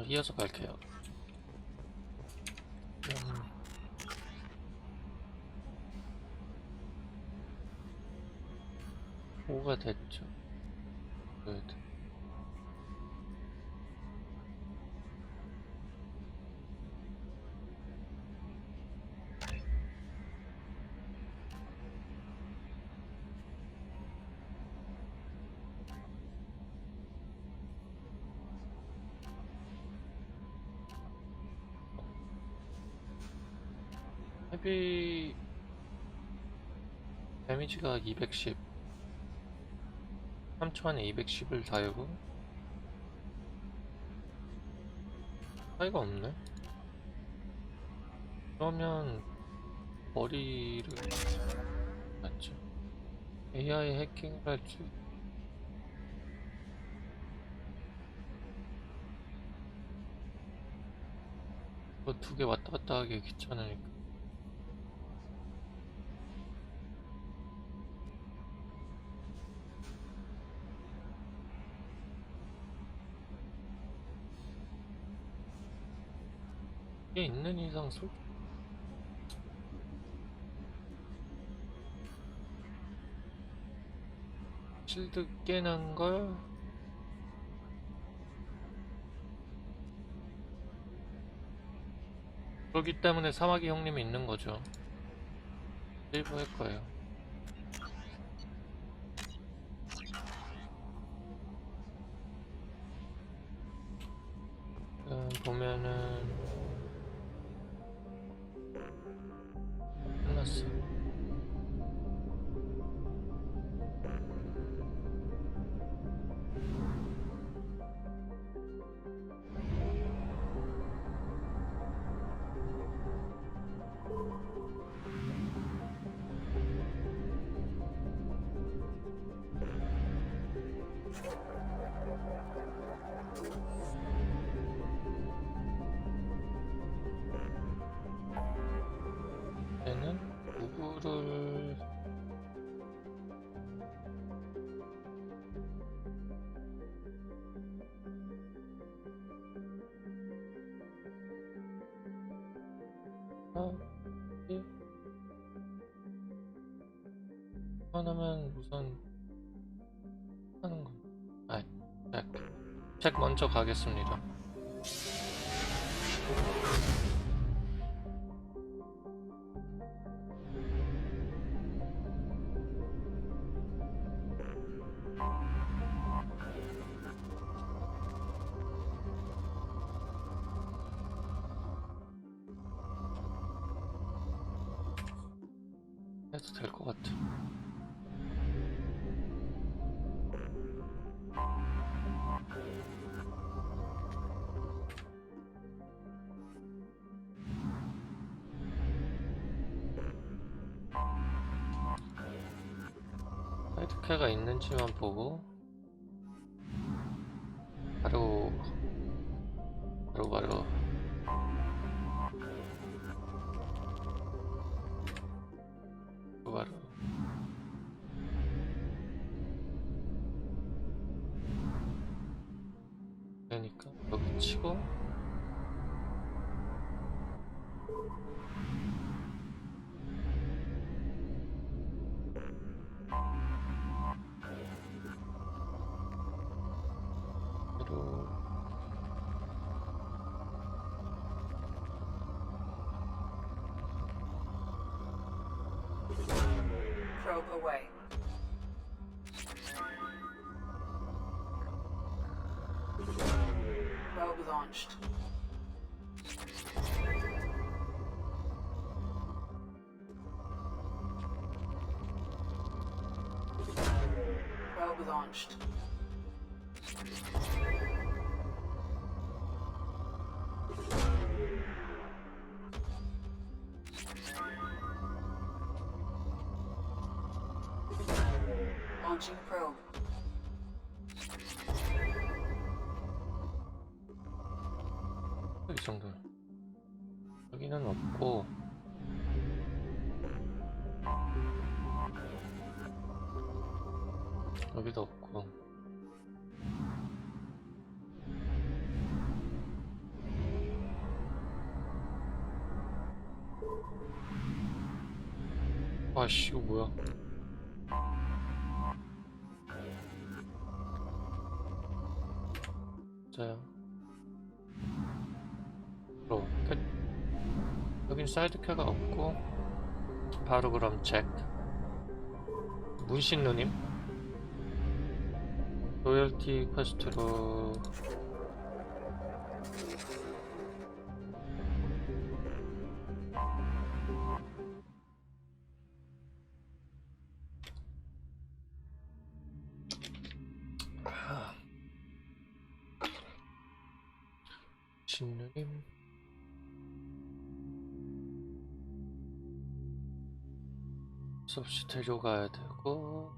이어서 갈게요. 5가 됐죠. 굿. 헤비 데미지가 210, 3초 안에 210을 달고 차이가 없네. 그러면 머리를 맞죠? AI 해킹을 할지. 그거 두 개 왔다 갔다 하기 귀찮으니까. 이게 있는 이상 실드 깨는 걸 그렇기 때문에 사마귀 형님이 있는 거죠. 세이브 할 거예요. 보면은 끝났어. 얘는 누구를 하나면 우선 하는 거. 책 먼저 가겠습니다. 해도 될 것 같아. 사이드캐가 있는지만 보고 바로 그러니까 여기 치고 바로 Probe away. Probe launched. Probe launched. Launching probe. 이 정도. 여기는 없고 여기도 없고 아씨 이거 뭐야? 진짜요? 끝. 여긴 사이드캐가 없고 바로 그럼 잭. 문신 누님 로열티 퀘스트로 문신 누님 섭씨 데려가야 되고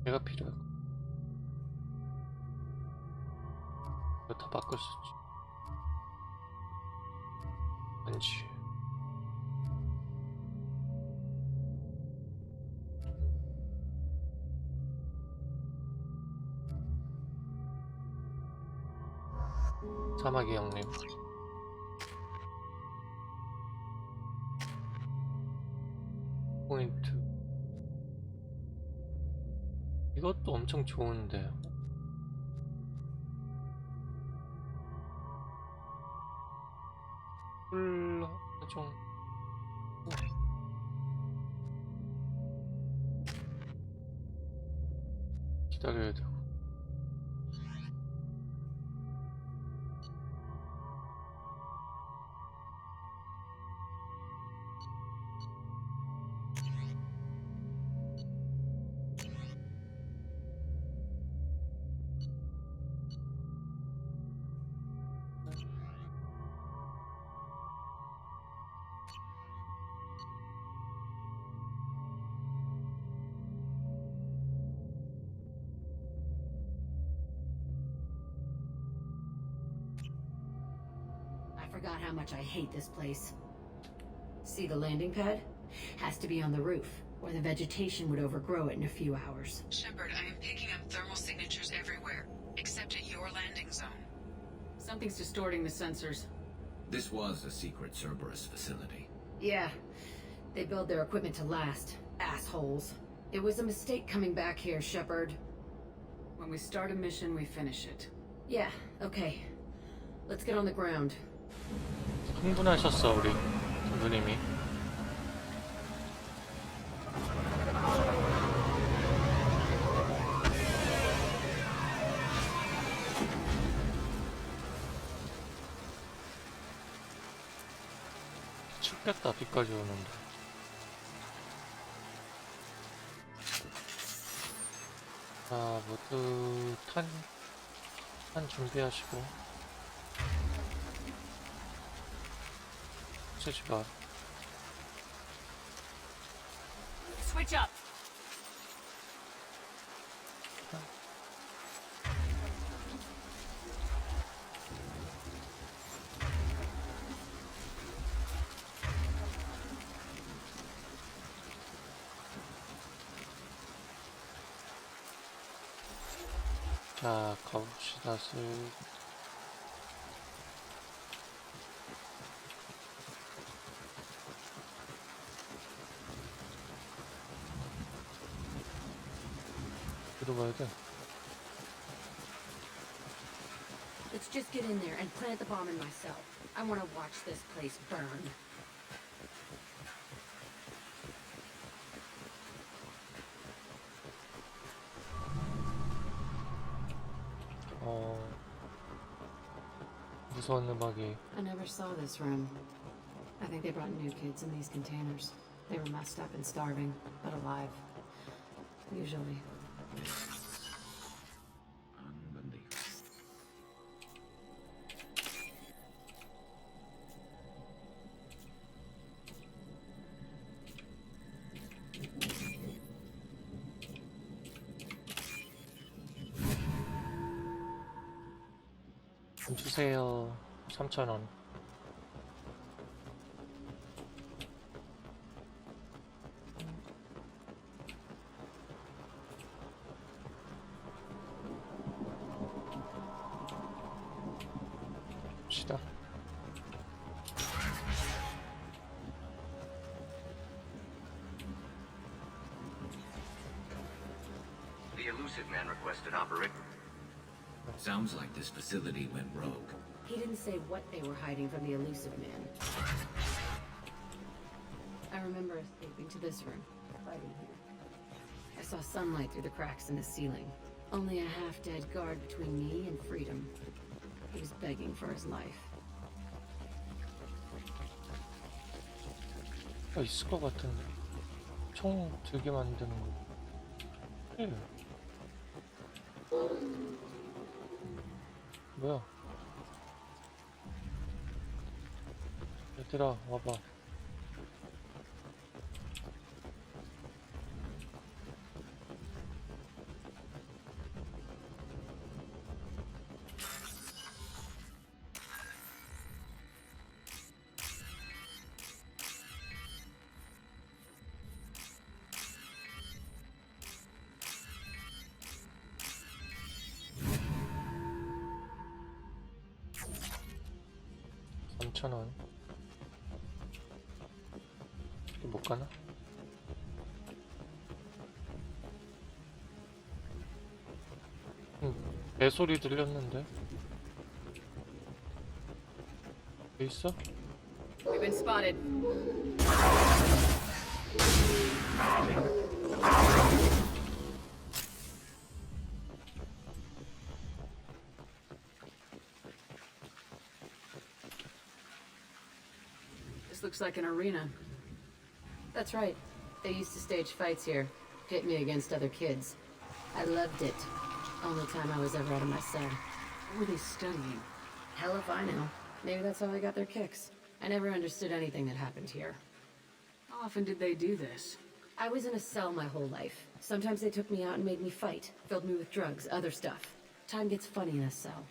얘가 필요해. 이거 다 바꿀 수 있지. 왠지 사마귀 형님 포인트 이것도 엄청 좋은데 좀 기다려야 되고 I forgot how much I hate this place. See the landing pad? Has to be on the roof, or the vegetation would overgrow it in a few hours. Shepard, I am picking up thermal signatures everywhere, except at your landing zone. Something's distorting the sensors. This was a secret Cerberus facility. Yeah, they build their equipment to last. Assholes. It was a mistake coming back here, Shepard. When we start a mission, we finish it. Yeah, okay. Let's get on the ground. 흥분하셨어 우리 누님이. 춥겠다 비까지 오는데. 자 모두 탄 준비하시고 쓰지 마. Switch up! 자 가봅시다. 들어가야 돼. Let's just get in there and plant the bomb in myself. I want to watch this place burn. 무서운 음악이. I never saw this room. I think they brought new kids in these containers. They were messed up and starving, but alive. Usually. Unbelievable. 좀 주세요. 3,000원. 갑시다. The elusive man requested operate. Sounds like this facility went rogue. He didn't say what they were hiding from the elusive man. I remember escaping to this room, fighting here. I saw sunlight through the cracks in the ceiling. Only a half-dead guard between me and freedom. He was begging for his life. 있을 것 같은데. 총 들게 만드는 거. 뭐야? 얘들아, 와봐. $3,000. 이게 못 가나? 배 소리 들렸는데? 배 있어? We've been spotted. This looks like an arena. That's right. They used to stage fights here. Pit me against other kids. I loved it. Only time I was ever out of my cell. What were they studying? Hell if I know. Maybe that's how they got their kicks. I never understood anything that happened here. How often did they do this? I was in a cell my whole life. Sometimes they took me out and made me fight. Filled me with drugs, other stuff. Time gets funny in a cell.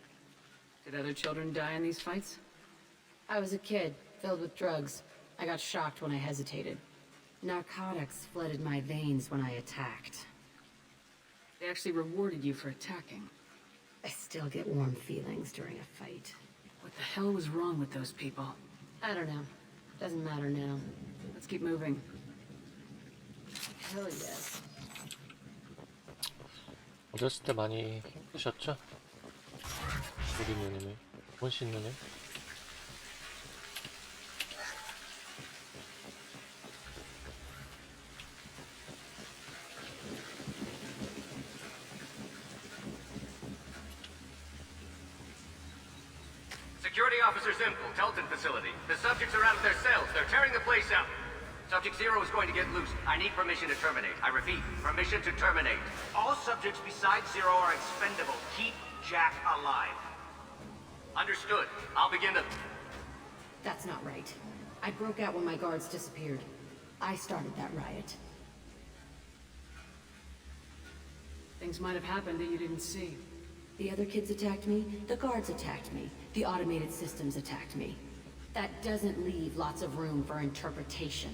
Did other children die in these fights? I was a kid, filled with drugs. I got shocked when I hesitated. Narcotics flooded my veins when I attacked. They actually rewarded you for attacking. I still get warm feelings during a fight. What the hell was wrong with those people? I don't know. Doesn't matter now. Let's keep moving. Hell yes. 어렸을 때 많이 힘드셨죠? 우리 누님이. 원신 누님. Security Officer Simple, Telton facility. The subjects are out of their cells. They're tearing the place up. Subject Zero is going to get loose. I need permission to terminate. I repeat, permission to terminate. All subjects besides Zero are expendable. Keep Jack alive. Understood. I'll begin the... That's not right. I broke out when my guards disappeared. I started that riot. Things might have happened that you didn't see. The other kids attacked me, the guards attacked me, the automated systems attacked me. That doesn't leave lots of room for interpretation.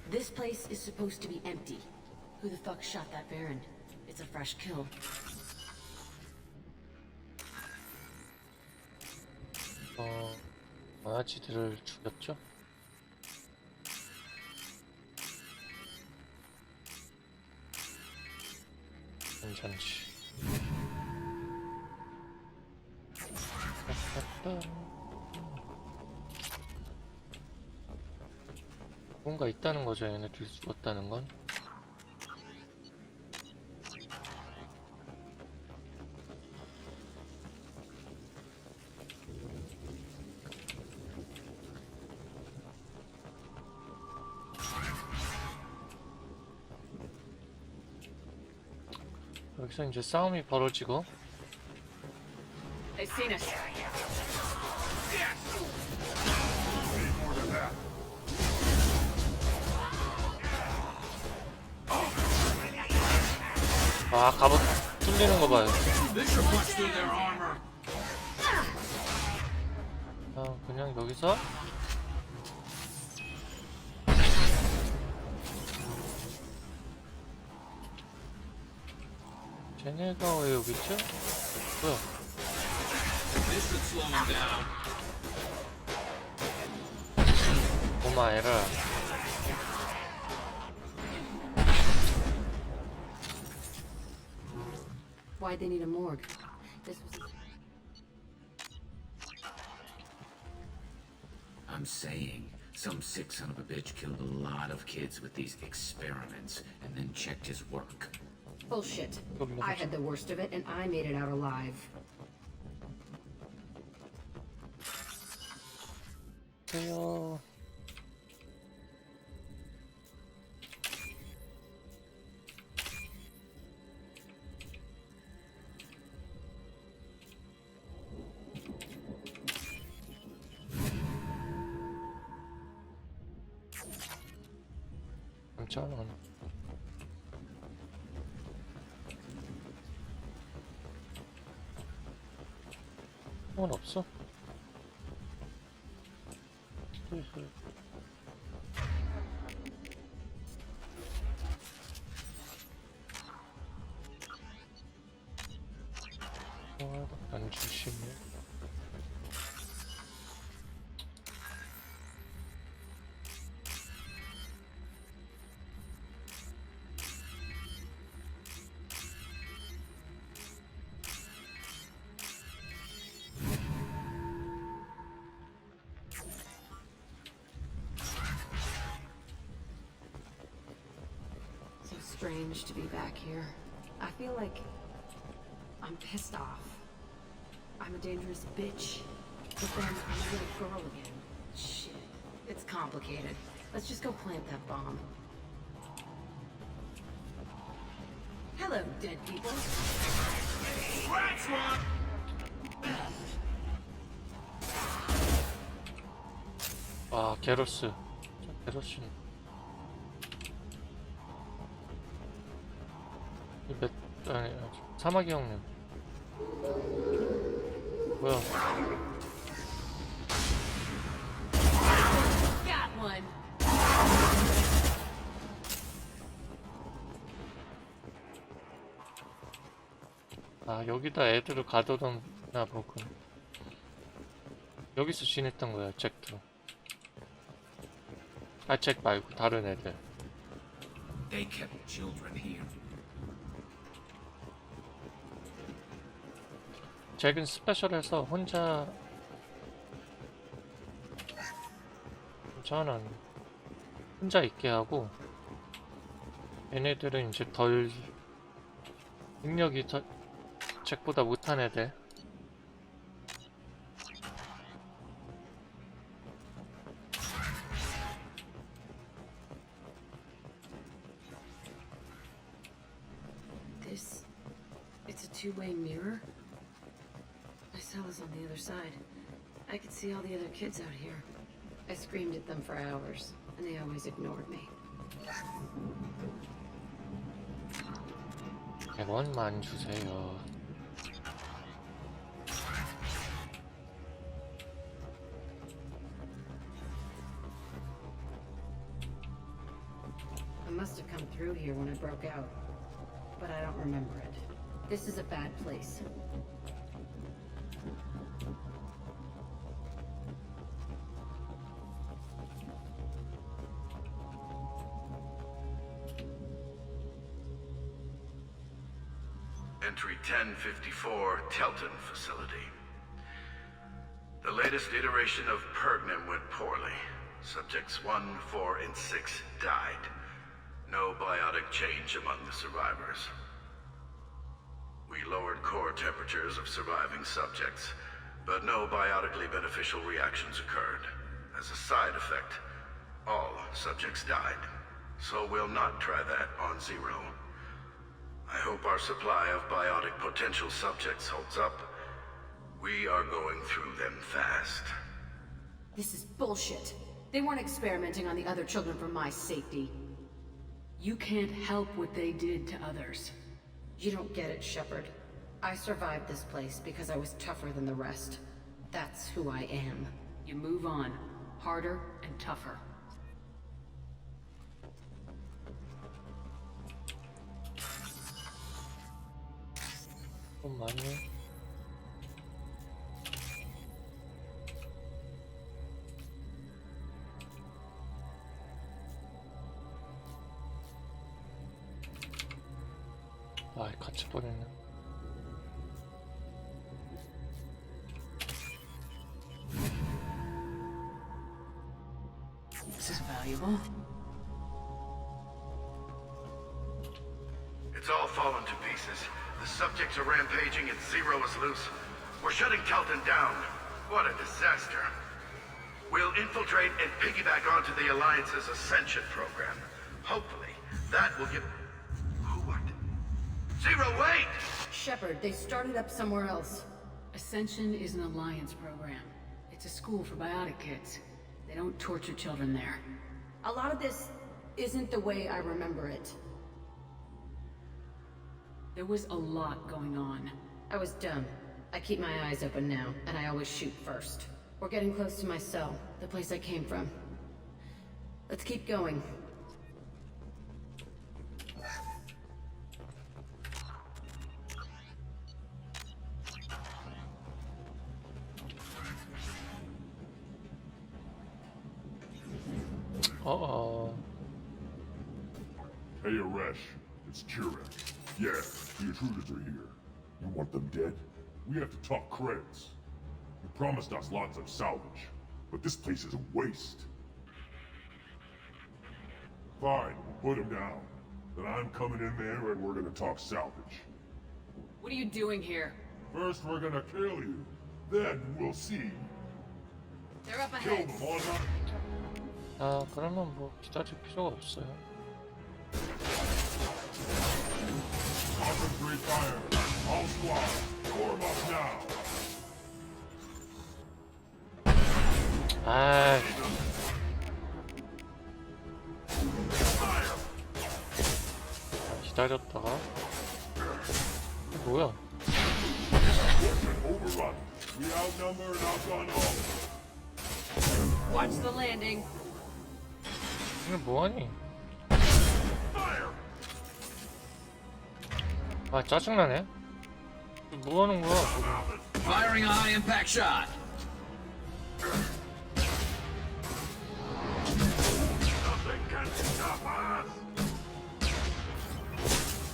This place is supposed to be empty. Who the fuck shot that Baron? It's a fresh kill. 강아지들을 죽였죠? 괜찮지. 뭔가 있다는 거죠, 얘네들 죽었다는 건. 여기서 이제 싸움이 벌어지고. They've seen us. 아, 갑옷 뚫리는 거 봐요. 아, 그냥 여기서 쟤네가 왜 여기 있죠? 뭐야? This should slow him down. 고마 에라. Why'd they need a morgue? This was... I'm saying, some sick son of a bitch killed a lot of kids with these experiments and then checked his work. Bullshit. I had the worst of it, and I made it out alive. 그래요. 괜찮아. 건 없어? 안 주시네. So strange to be back here. I feel like I'm pissed off. I'm a dangerous bitch. But then I'm a little girl again. Shit. It's complicated. Let's just go plant that bomb. Hello, dead people. 아, 게로스. 게로스는. 아니, 사마귀 형님. 뭐야? Got one. 아, 여기다 애들을 가둬뒀나 보군. 여기서 지냈던 거야, 잭도. 아, 잭 말고 다른 애들. They kept children here. 잭은 스페셜해서 혼자 저는 혼자 있게 하고, 얘네들은 이제 덜 능력이 더 잭보다 못한 애들. It's a two-way mirror? My cell is on the other side. I could see all the other kids out here. I screamed at them for hours, and they always ignored me. 100원만 주세요. I must have come through here when I broke out, but I don't remember it. This is a bad place. Entry 1054, Telton Facility. The latest iteration of Pergnum went poorly. Subjects 1, 4, and 6 died. No biotic change among the survivors. We lowered core temperatures of surviving subjects, but no biotically beneficial reactions occurred. As a side effect, all subjects died. So we'll not try that on Zero. I hope our supply of biotic potential subjects holds up. We are going through them fast. This is bullshit. They weren't experimenting on the other children for my safety. You can't help what they did to others. You don't get it, Shepard. I survived this place because I was tougher than the rest. That's who I am. You move on. Harder and tougher. 돈 많이 해. 아, 같이 버렸네. This is valuable. It's all fallen to pieces. The subjects are rampaging and Zero is loose. We're shutting Kelton down. What a disaster. We'll infiltrate and piggyback onto the Alliance's Ascension program. Hopefully, that will give... What? Zero, wait! Shepard, they started up somewhere else. Ascension is an Alliance program. It's a school for biotic kids. They don't torture children there. A lot of this isn't the way I remember it. There was a lot going on. I was dumb. I keep my eyes open now, and I always shoot first. We're getting close to my cell, the place I came from. Let's keep going. 어어. Hey, Aresh. It's Kirek. Yeah, the intruders are here. You want them dead? We have to talk credits. You promised us lots of salvage, but this place is a waste. Fine, put him down. Then I'm coming in there and we're gonna talk salvage. What are you doing here? First, we're gonna kill you. Then we'll see. They're up Kill ahead. them all night. 아, 그러면 뭐 기다릴 필요가 없어요. Concentrate fire. All squad, form up now. 아, 기다렸다가 이게 뭐야? Overrun. We outnumber and outgun all. Watch the landing. 이게 뭐하니? 아, 짜증나네. 뭐하는 거야? Firing a high impact shot. Nothing can stop us!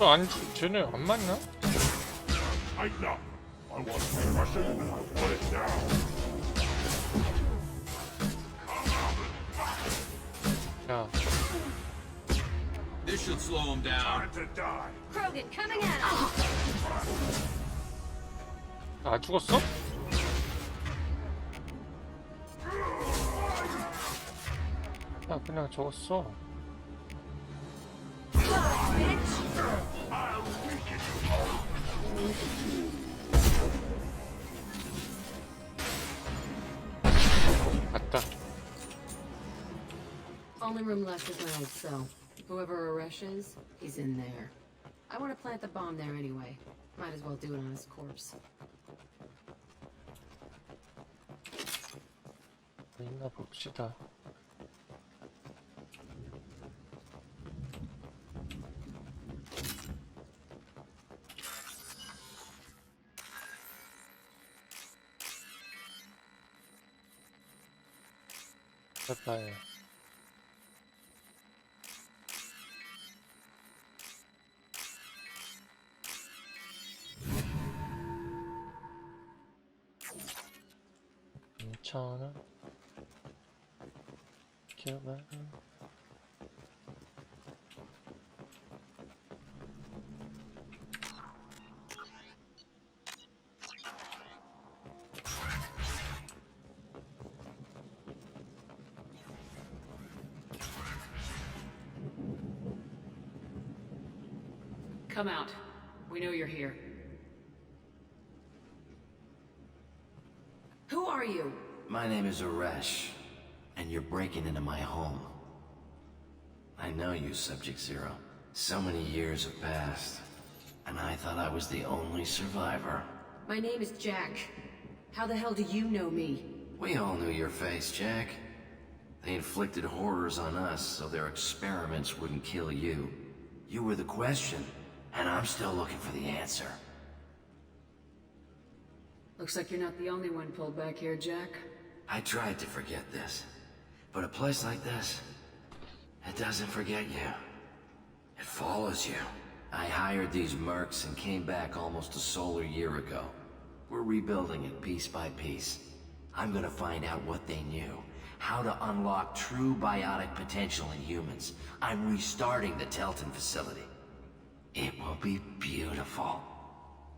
안, 쟤네 안 맞나? Tighten up. I want to be Russian and I want it now. 야, This should slow him down. Time to die! Krogan coming at us! 아, 죽었어? 야, 그냥 적었어. 갔다. Only room left is my old cell. Whoever Aresh is, he's in there. I want to plant the bomb there anyway. Might as well do it on his corpse. 있나 봅시다. 빨리. 괜찮아. 기억나. Come out. We know you're here. Who are you? My name is Aresh, and you're breaking into my home. I know you, Subject Zero. So many years have passed, and I thought I was the only survivor. My name is Jack. How the hell do you know me? We all knew your face, Jack. They inflicted horrors on us so their experiments wouldn't kill you. You were the question, and I'm still looking for the answer. Looks like you're not the only one pulled back here, Jack. I tried to forget this. But a place like this, it doesn't forget you. It follows you. I hired these mercs and came back almost a solar year ago. We're rebuilding it piece by piece. I'm gonna find out what they knew. How to unlock true biotic potential in humans. I'm restarting the Telton facility. It will be beautiful.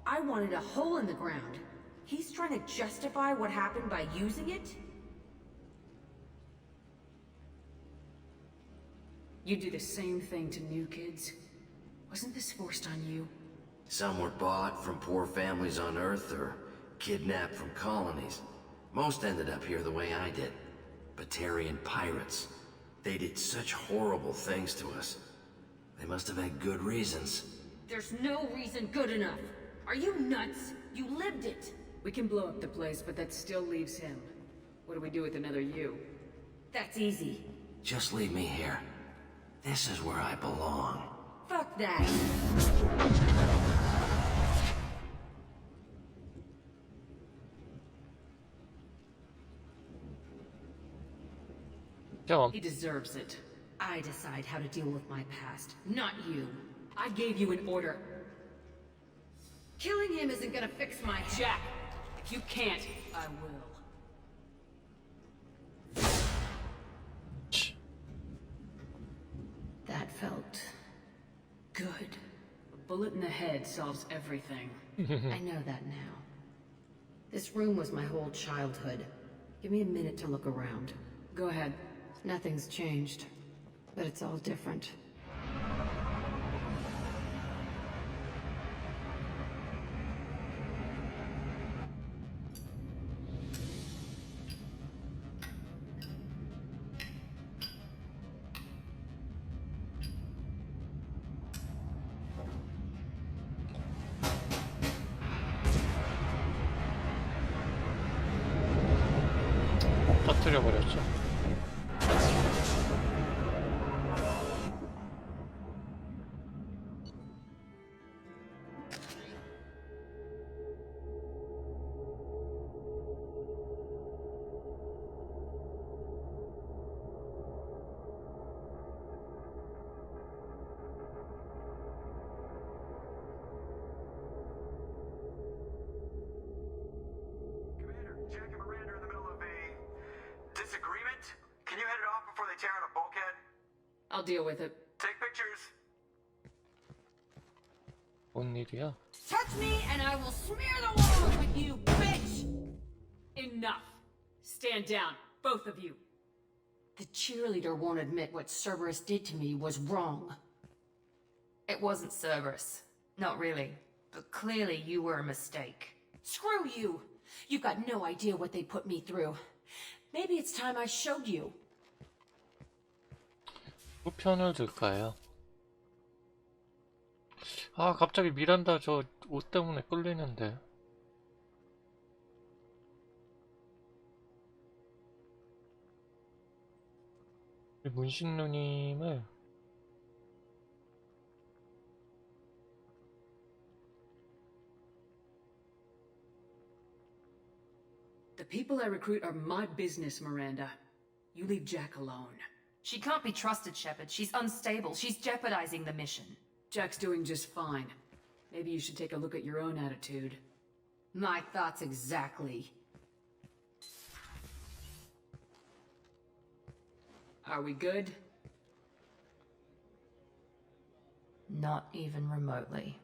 I wanted a hole in the ground. He's trying to justify what happened by using it? You do the same thing to new kids. Wasn't this forced on you? Some were bought from poor families on Earth or kidnapped from colonies. Most ended up here the way I did. Batarian pirates. They did such horrible things to us. They must have had good reasons. There's no reason good enough. Are you nuts? You lived it. We can blow up the place, but that still leaves him. What do we do with another you? That's easy. Just leave me here. This is where I belong. Fuck that. Go on. He deserves it. I decide how to deal with my past, not you. I gave you an order. Killing him isn't gonna fix my Jack, if you can't, I will. That felt good. A bullet in the head solves everything. I know that now. This room was my whole childhood. Give me a minute to look around. Go ahead. Nothing's changed, but it's all different. 터뜨려버렸죠. Commander, Jack and Miranda are in the middle of a disagreement. Can you head it off before they tear out a bulkhead? I'll deal with it. Take pictures. 뭔 일이야? Touch me and I will smear the walls with you, bitch! Enough. Stand down, both of you. The cheerleader won't admit what Cerberus did to me was wrong. It wasn't Cerberus. Not really. But clearly you were a mistake. Screw you! You've got no idea what they put me through. Maybe it's time I showed you. 우편을 들까요? 아, 갑자기 미란다 저 옷 때문에 끌리는데. 이 문신 누님을 The people I recruit are my business, Miranda. You leave Jack alone. She can't be trusted, Shepard. She's unstable. She's jeopardizing the mission. Jack's doing just fine. Maybe you should take a look at your own attitude. My thoughts exactly. Are we good? Not even remotely.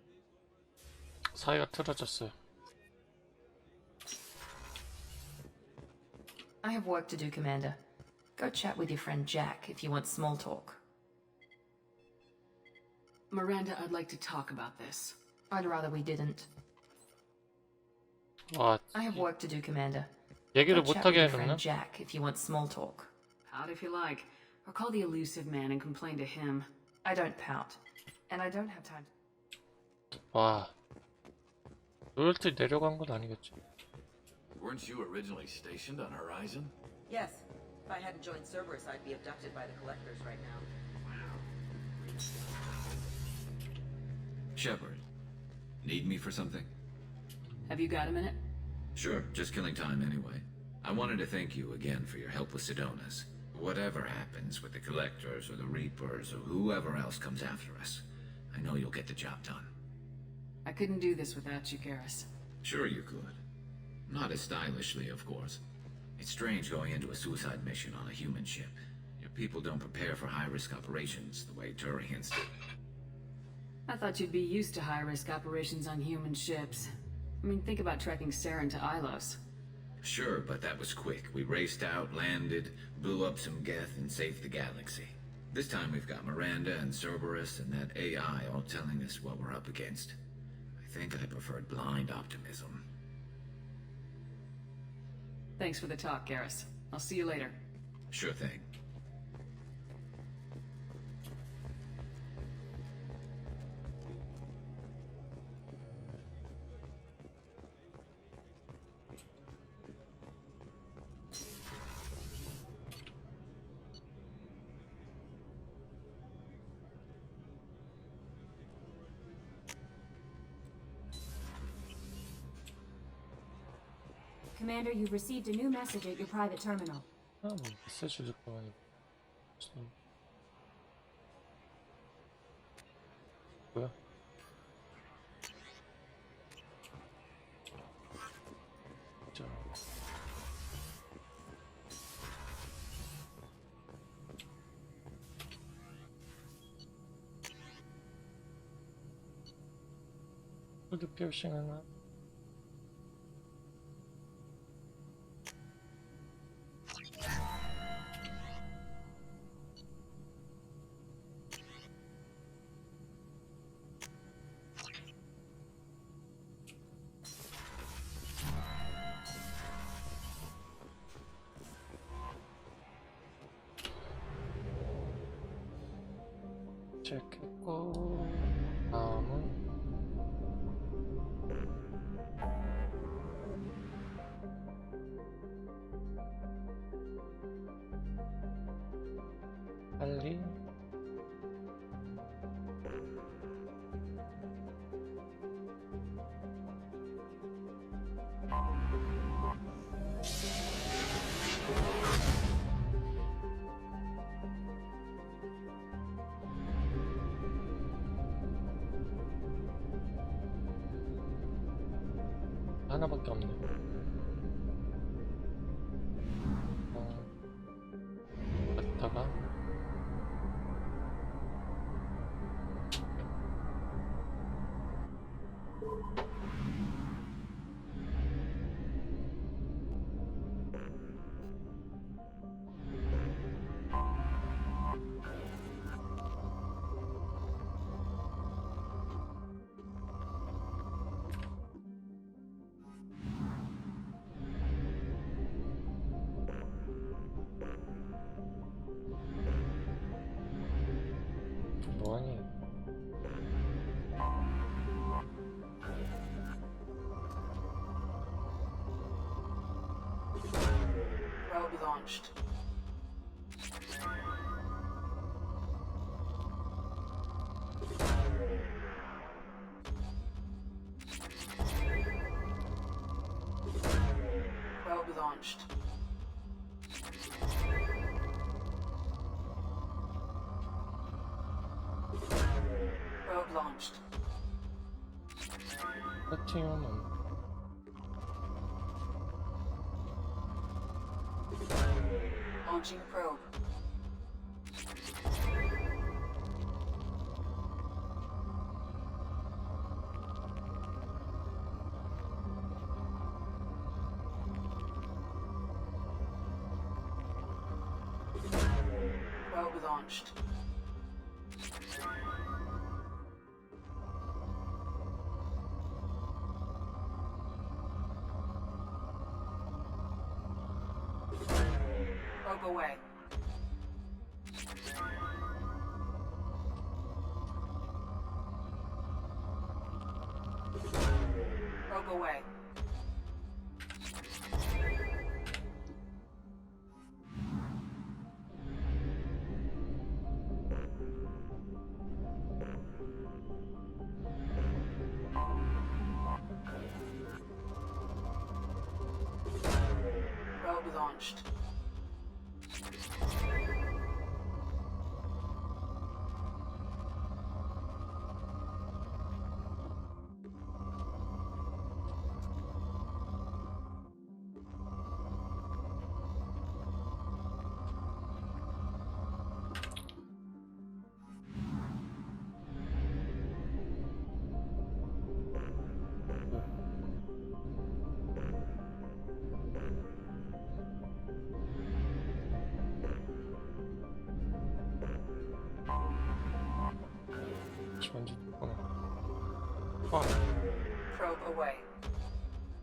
사이가 틀어졌어요. I have work to do, Commander. Go chat with your friend Jack if you want small talk. Miranda, I'd like to talk about this. I'd rather we didn't. 와, I have work to do, Commander. 얘기를 Go chat with 못하게 your 해놓나? friend Jack if you want small talk. Pout if you like. Or call the elusive man and complain to him. I don't pout. And I don't have time to... 와, 로열티 내려간 건 아니겠지? Weren't you originally stationed on Horizon? Yes. If I hadn't joined Cerberus, I'd be abducted by the Collectors right now. Shepard, need me for something? Have you got a minute? Sure, just killing time anyway. I wanted to thank you again for your help with Sedona's. Whatever happens with the Collectors or the Reapers or whoever else comes after us, I know you'll get the job done. I couldn't do this without you, Garrus. Sure you could. Not as stylishly, of course. It's strange going into a suicide mission on a human ship. Your people don't prepare for high-risk operations the way Turians do. I thought you'd be used to high-risk operations on human ships. I mean, think about tracking Saren to Ilos. Sure, but that was quick. We raced out, landed, blew up some Geth, and saved the galaxy. This time we've got Miranda and Cerberus and that AI all telling us what we're up against. I think I preferred blind optimism. Thanks for the talk, Garrus. I'll see you later. Sure thing. Commander, you've received a new message at your private terminal. 뭐 메시지를 보니 뭐야? 자. 푸드 피어싱 하나. 체크했고 다음은 빨리 하나밖에 없네. 갔다가 뭐하니? Probe launched. Probe launched. Probe launched. 플라티움은 Launching probe. Probe launched. Probe away. Probe away. launched. 먼저 tus구나. 아, Probe away.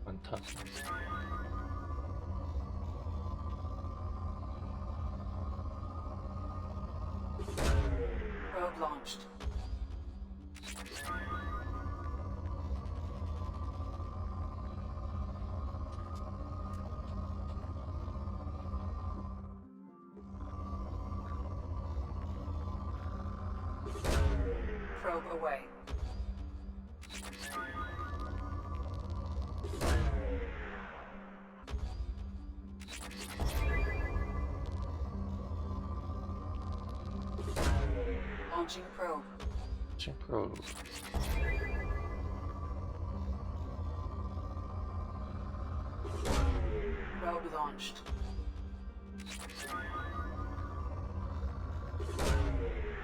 많다. Probe launched. Probe away. Launching probe. 징프로. Probe launched.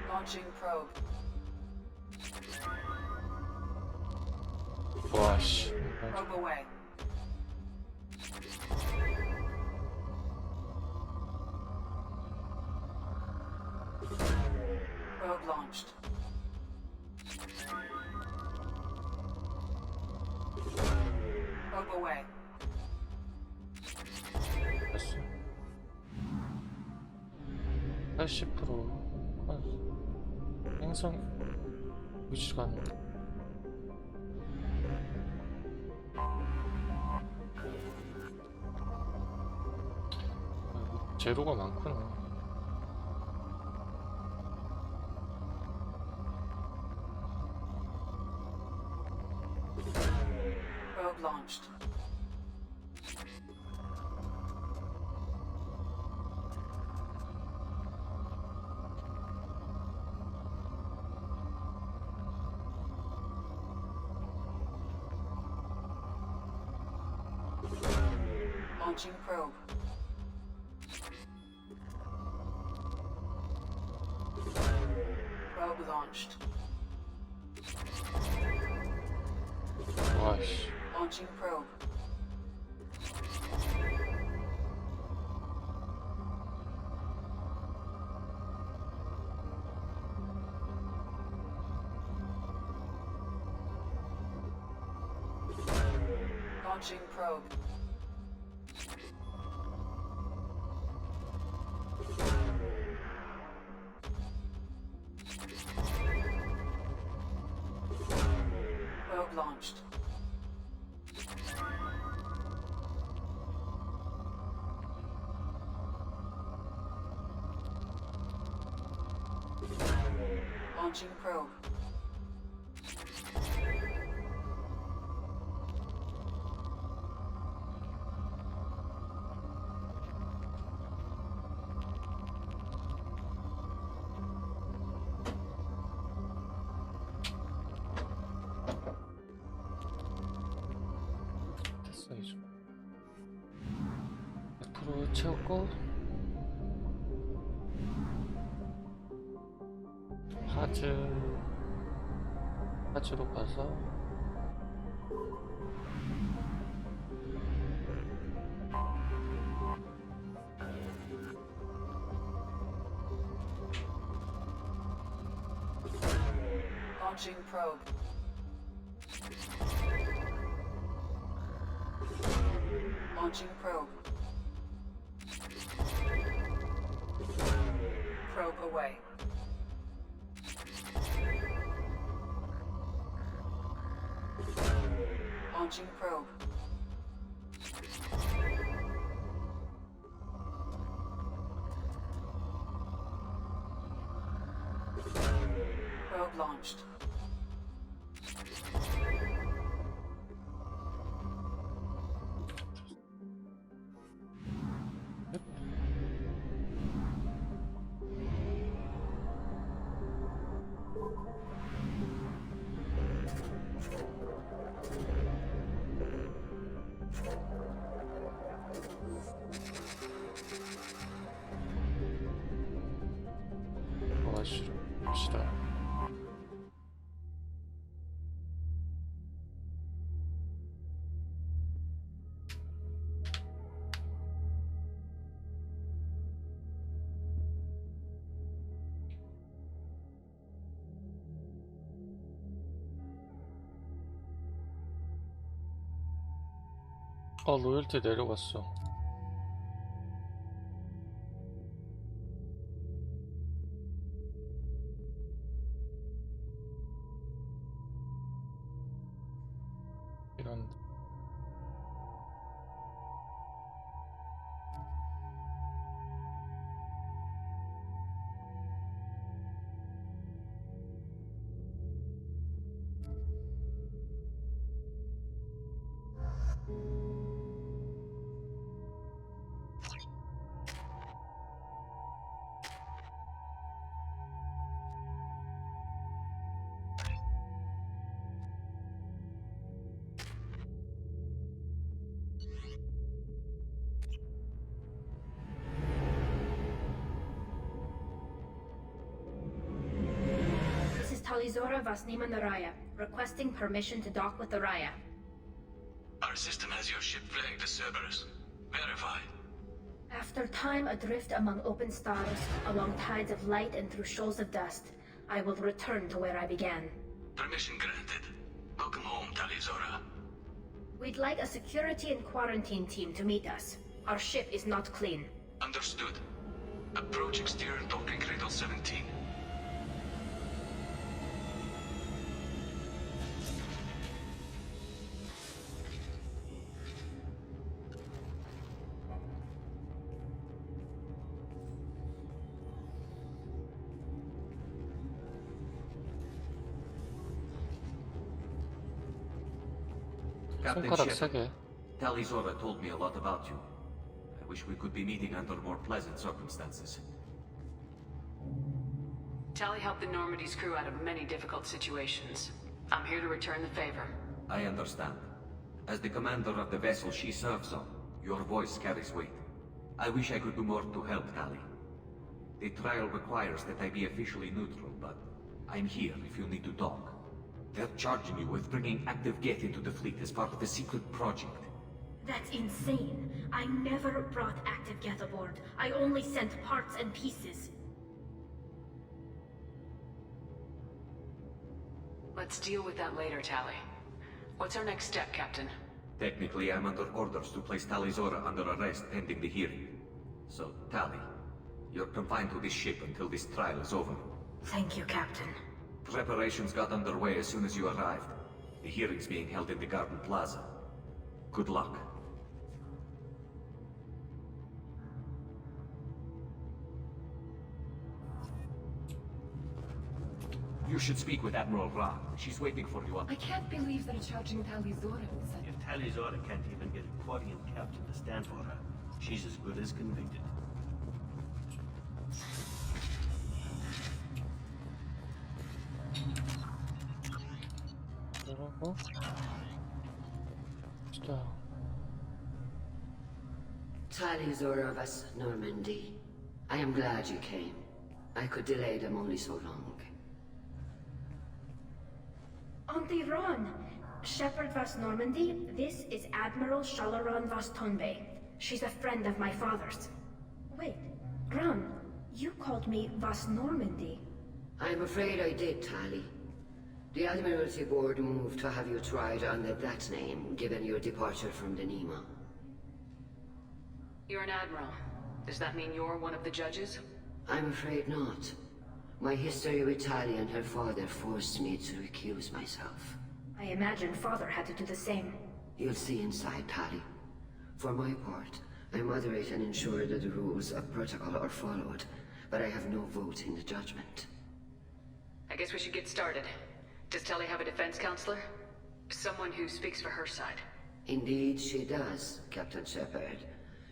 Launching probe. 와, 씨. Probe away. Probe launched. Probe away. 됐어. 80% 행성 위치가 안 돼. 제로가 많구나. Probe launched. Launching probe. Probe launched. 와, 씨. Launching probe. Launching probe. Probe launched. Launching probe. 됐어, 이제. 100% 채웠고. 하즈로 가서 Launching probe. Launching probe. Probe away. Launching probe. Probe launched. 로열티 내려갔어. 이런. This is Talizora Vasnima Naraya, requesting permission to dock with the Raya. Our system has your ship flagged as Cerberus. Verify. After time adrift among open stars, along tides of light and through shoals of dust, I will return to where I began. Permission granted. Welcome home, Talizora. We'd like a security and quarantine team to meet us. Our ship is not clean. Understood. Approach exterior docking cradle 17. Captain 손가락 Shepard, 3개. Talizora told me a lot about you. I wish we could be meeting under more pleasant circumstances. Tally helped the Normandy's crew out of many difficult situations. I'm here to return the favor. I understand. As the commander of the vessel she serves on, your voice carries weight. I wish I could do more to help Tally. The trial requires that I be officially neutral, but I'm here if you need to talk. They're charging you with bringing active Geth into the fleet as part of a secret project. That's insane. I never brought active Geth aboard. I only sent parts and pieces. Let's deal with that later, Tally. What's our next step, Captain? Technically, I'm under orders to place Talizora under arrest pending the hearing. So, Tally, you're confined to this ship until this trial is over. Thank you, Captain. Preparations got underway as soon as you arrived. The hearing's being held in the Garden Plaza. Good luck. You should speak with Admiral Ra. She's waiting for you up. I can't believe they're charging Talizora with such... If Talizora can't even get a Quarian captain to stand for her, she's as good as convicted. 그러고 진짜 Talizora of us, Normandy. I am glad you came. I could delay them only so long. Auntie Ron! Shepard Vas Normandy, this is Admiral Shalaron Vas Tonbe. She's a friend of my father's. Wait, Ron, you called me Vas Normandy. I'm afraid I did, Tally. The Admiralty Board moved to have you tried under that name, given your departure from the Nima. You're an admiral. Does that mean you're one of the judges? I'm afraid not. My history with Tally and her father forced me to recuse myself. I imagine father had to do the same. You'll see inside, Tally. For my part, I moderate and ensure that the rules of protocol are followed, but I have no vote in the judgment. I guess we should get started. Does Tally have a defense counselor? Someone who speaks for her side. Indeed she does, Captain Shepard.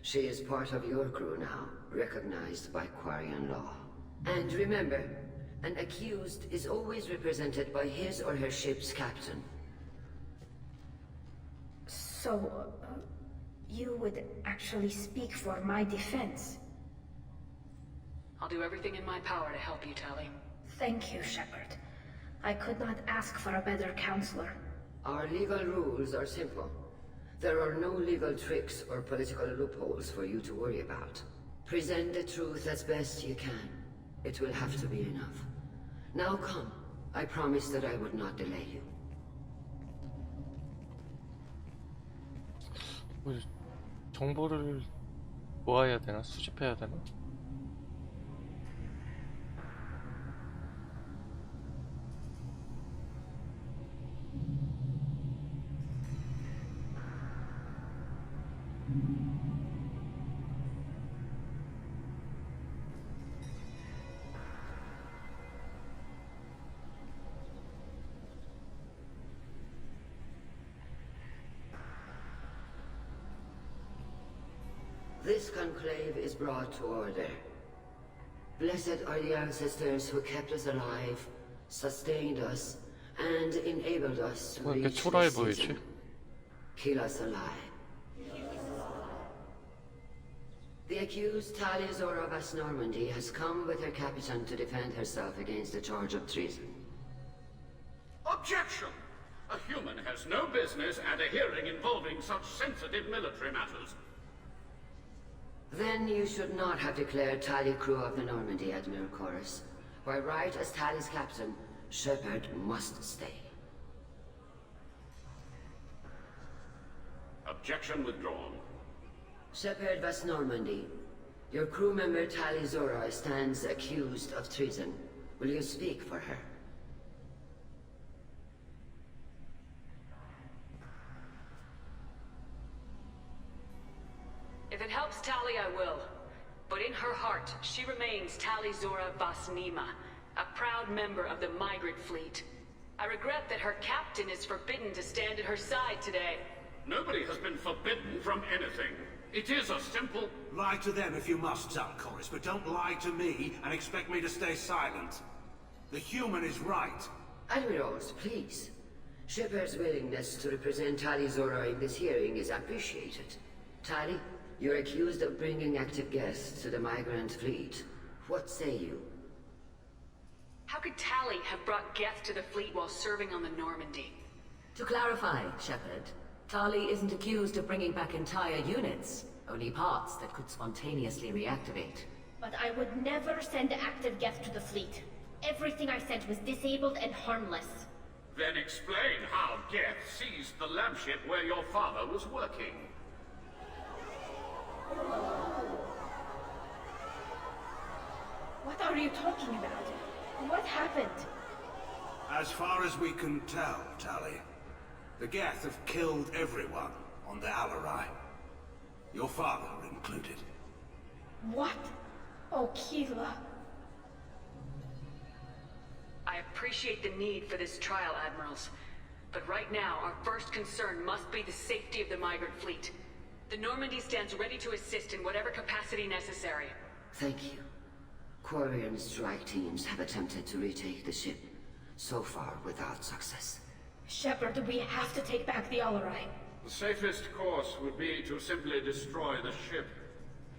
She is part of your crew now, recognized by Quarian law. And remember, an accused is always represented by his or her ship's captain. So, you would actually speak for my defense? I'll do everything in my power to help you, Tally. Thank you, Shepard. I could not ask for a better counselor. Our legal rules are simple. There are no legal tricks or political loopholes for you to worry about. Present the truth as best you can. It will have to be enough. Now come. I promised that I would not delay you. 뭐 정보를 모아야 되나? 수집해야 되나? This conclave is brought to order. Blessed are the ancestors who kept us alive, sustained us, and enabled us to 왜 이렇게 reach 초라해 this 보이지? season. Kill us alive. The accused Talia Zora of West Normandy has come with her captain to defend herself against a charge of treason. Objection! A human has no business at a hearing involving such sensitive military matters. Then you should not have declared Talia crew of the Normandy, Admiral Chorus. By right as Talia's captain, Shepard must stay. Objection withdrawn. Shepard West Normandy, your crew member Talia Zora stands accused of treason. Will you speak for her? If it helps Tali, I will. But in her heart, she remains Tali Zora Vasnima, a proud member of the migrant fleet. I regret that her captain is forbidden to stand at her side today. Nobody has been forbidden from anything. It is a simple... Lie to them if you must, Zalcoris, but don't lie to me and expect me to stay silent. The human is right. Admirals, please. Shepard's willingness to represent Tali Zora in this hearing is appreciated. Tali, you're accused of bringing active guests to the migrant fleet. What say you? How could Tali have brought Geth to the fleet while serving on the Normandy? To clarify, Shepard, Tali isn't accused of bringing back entire units, only parts that could spontaneously reactivate. But I would never send active Geth to the fleet. Everything I sent was disabled and harmless. Then explain how Geth seized the lampship where your father was working. What are you talking about? What happened? As far as we can tell, Tali, the Geth have killed everyone on the Alarai. Your father included. What? Oh, Keela. I appreciate the need for this trial, Admirals. But right now, our first concern must be the safety of the migrant fleet. The Normandy stands ready to assist in whatever capacity necessary. Thank you. Quarian strike teams have attempted to retake the ship, so far without success. Shepard, we have to take back the Alarai. The safest course would be to simply destroy the ship.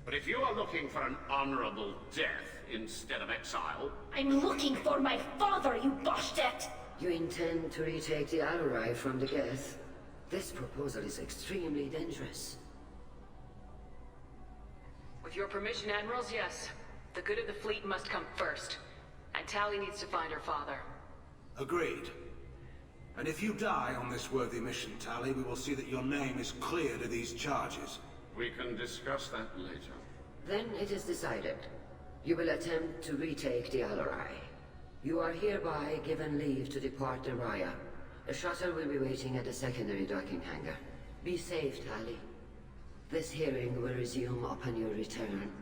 But if you are looking for an honorable death instead of exile... I'm looking for my father, you Boshtet! You intend to retake the Alarai from the Geth? This proposal is extremely dangerous. With your permission, Admirals, yes. The good of the fleet must come first. And Tali needs to find her father. Agreed. And if you die on this worthy mission, Tali, we will see that your name is cleared of these charges. We can discuss that later. Then it is decided. You will attempt to retake the Alarai. You are hereby given leave to depart the Raya. A shuttle will be waiting at the secondary docking hangar. Be safe, Tali. This hearing will resume upon your return,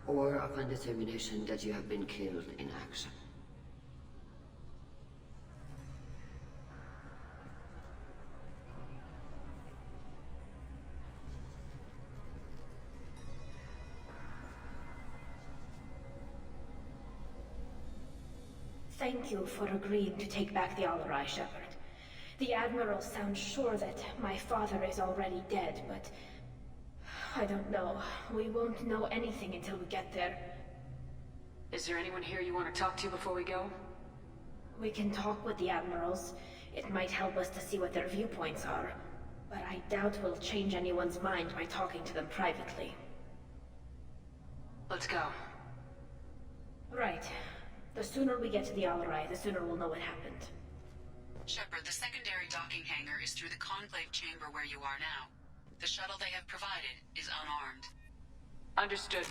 or upon determination that you have been killed in action. Thank you for agreeing to take back the Alarai, Shepard. The Admiral sounds sure that my father is already dead, but... I don't know. We won't know anything until we get there. Is there anyone here you want to talk to before we go? We can talk with the Admirals. It might help us to see what their viewpoints are. But I doubt we'll change anyone's mind by talking to them privately. Let's go. Right. The sooner we get to the Alarai, the sooner we'll know what happened. Shepard, the secondary docking hangar is through the conclave chamber where you are now. The shuttle they have provided is unarmed. Understood.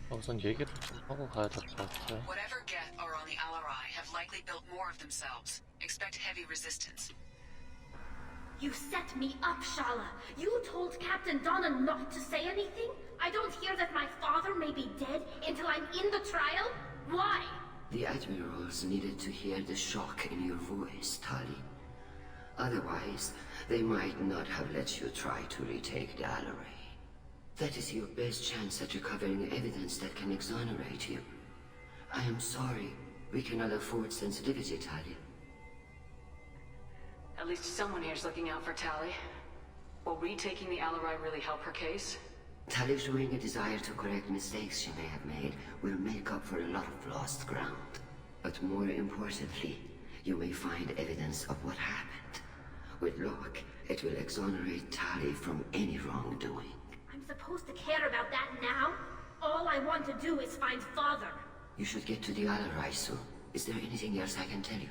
우선 얘기를 좀 하고 가야 될 것 같아요. Whatever Geth are on the Alarai have likely built more of themselves. Expect heavy resistance. You set me up, Shala. You told Captain Donna not to say anything? I don't hear that my father may be dead until I'm in the trial? Why? The admirals needed to hear the shock in your voice, Tali. Otherwise, they might not have let you try to retake the Alarai. That is your best chance at recovering evidence that can exonerate you. I am sorry. We cannot afford sensitivity, Tali. At least someone here's looking out for Tali. Will retaking the Alarai really help her case? Tali showing a desire to correct mistakes she may have made will make up for a lot of lost ground. But more importantly, you may find evidence of what happened. With luck, it will exonerate Tali from any wrongdoing. I'm supposed to care about that now? All I want to do is find Father. You should get to the Alarai soon. Is there anything else I can tell you?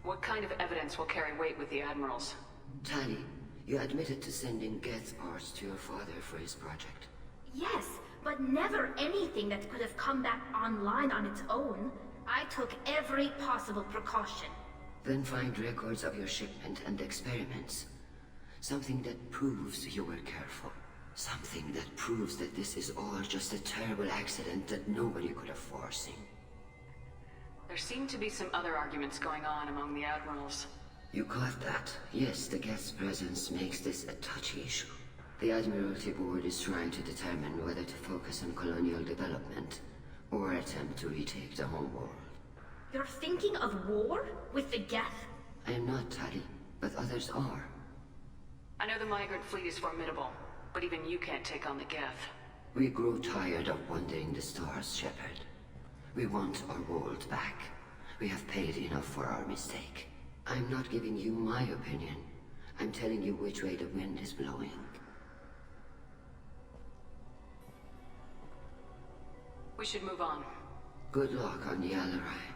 What kind of evidence will carry weight with the admirals? Tali, you admitted to sending Geth parts to your father for his project. Yes, but never anything that could have come back online on its own. I took every possible precaution. Then find records of your shipment and experiments. Something that proves you were careful. Something that proves that this is all just a terrible accident that nobody could have foreseen. There seem to be some other arguments going on among the admirals. You caught that? Yes, the Geth's presence makes this a touchy issue. The Admiralty Board is trying to determine whether to focus on colonial development or attempt to retake the homeworld. You're thinking of war? With the Geth? I am not, Tali, but others are. I know the migrant fleet is formidable, but even you can't take on the Geth. We grow tired of wandering the stars, Shepard. We want our world back. We have paid enough for our mistake. I'm not giving you my opinion. I'm telling you which way the wind is blowing. We should move on. Good luck on the Alarai.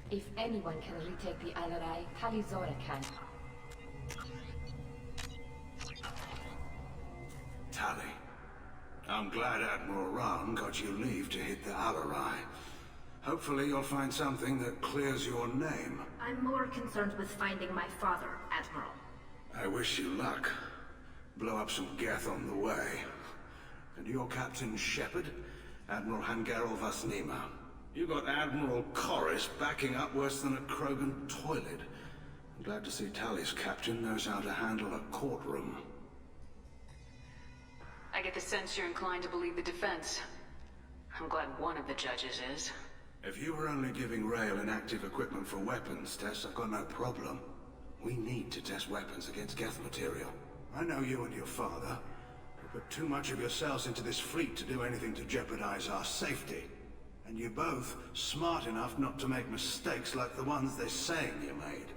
If anyone can retake the Alarai, Talizora can. Tali, I'm glad Admiral Rahn got you leave to hit the Alarai. Hopefully you'll find something that clears your name. I'm more concerned with finding my father, Admiral. I wish you luck. Blow up some Geth on the way. And your Captain Shepard, Admiral Hangarel Vasnima. You got Admiral Corris backing up worse than a Krogan toilet. I'm glad to see Tali's captain knows how to handle a courtroom. I get the sense you're inclined to believe the defense. I'm glad one of the judges is. If you were only giving Rail inactive equipment for weapons tests, I've got no problem. We need to test weapons against Geth material. I know you and your father. You put too much of yourselves into this fleet to do anything to jeopardize our safety. And you're both smart enough not to make mistakes like the ones they're saying you made.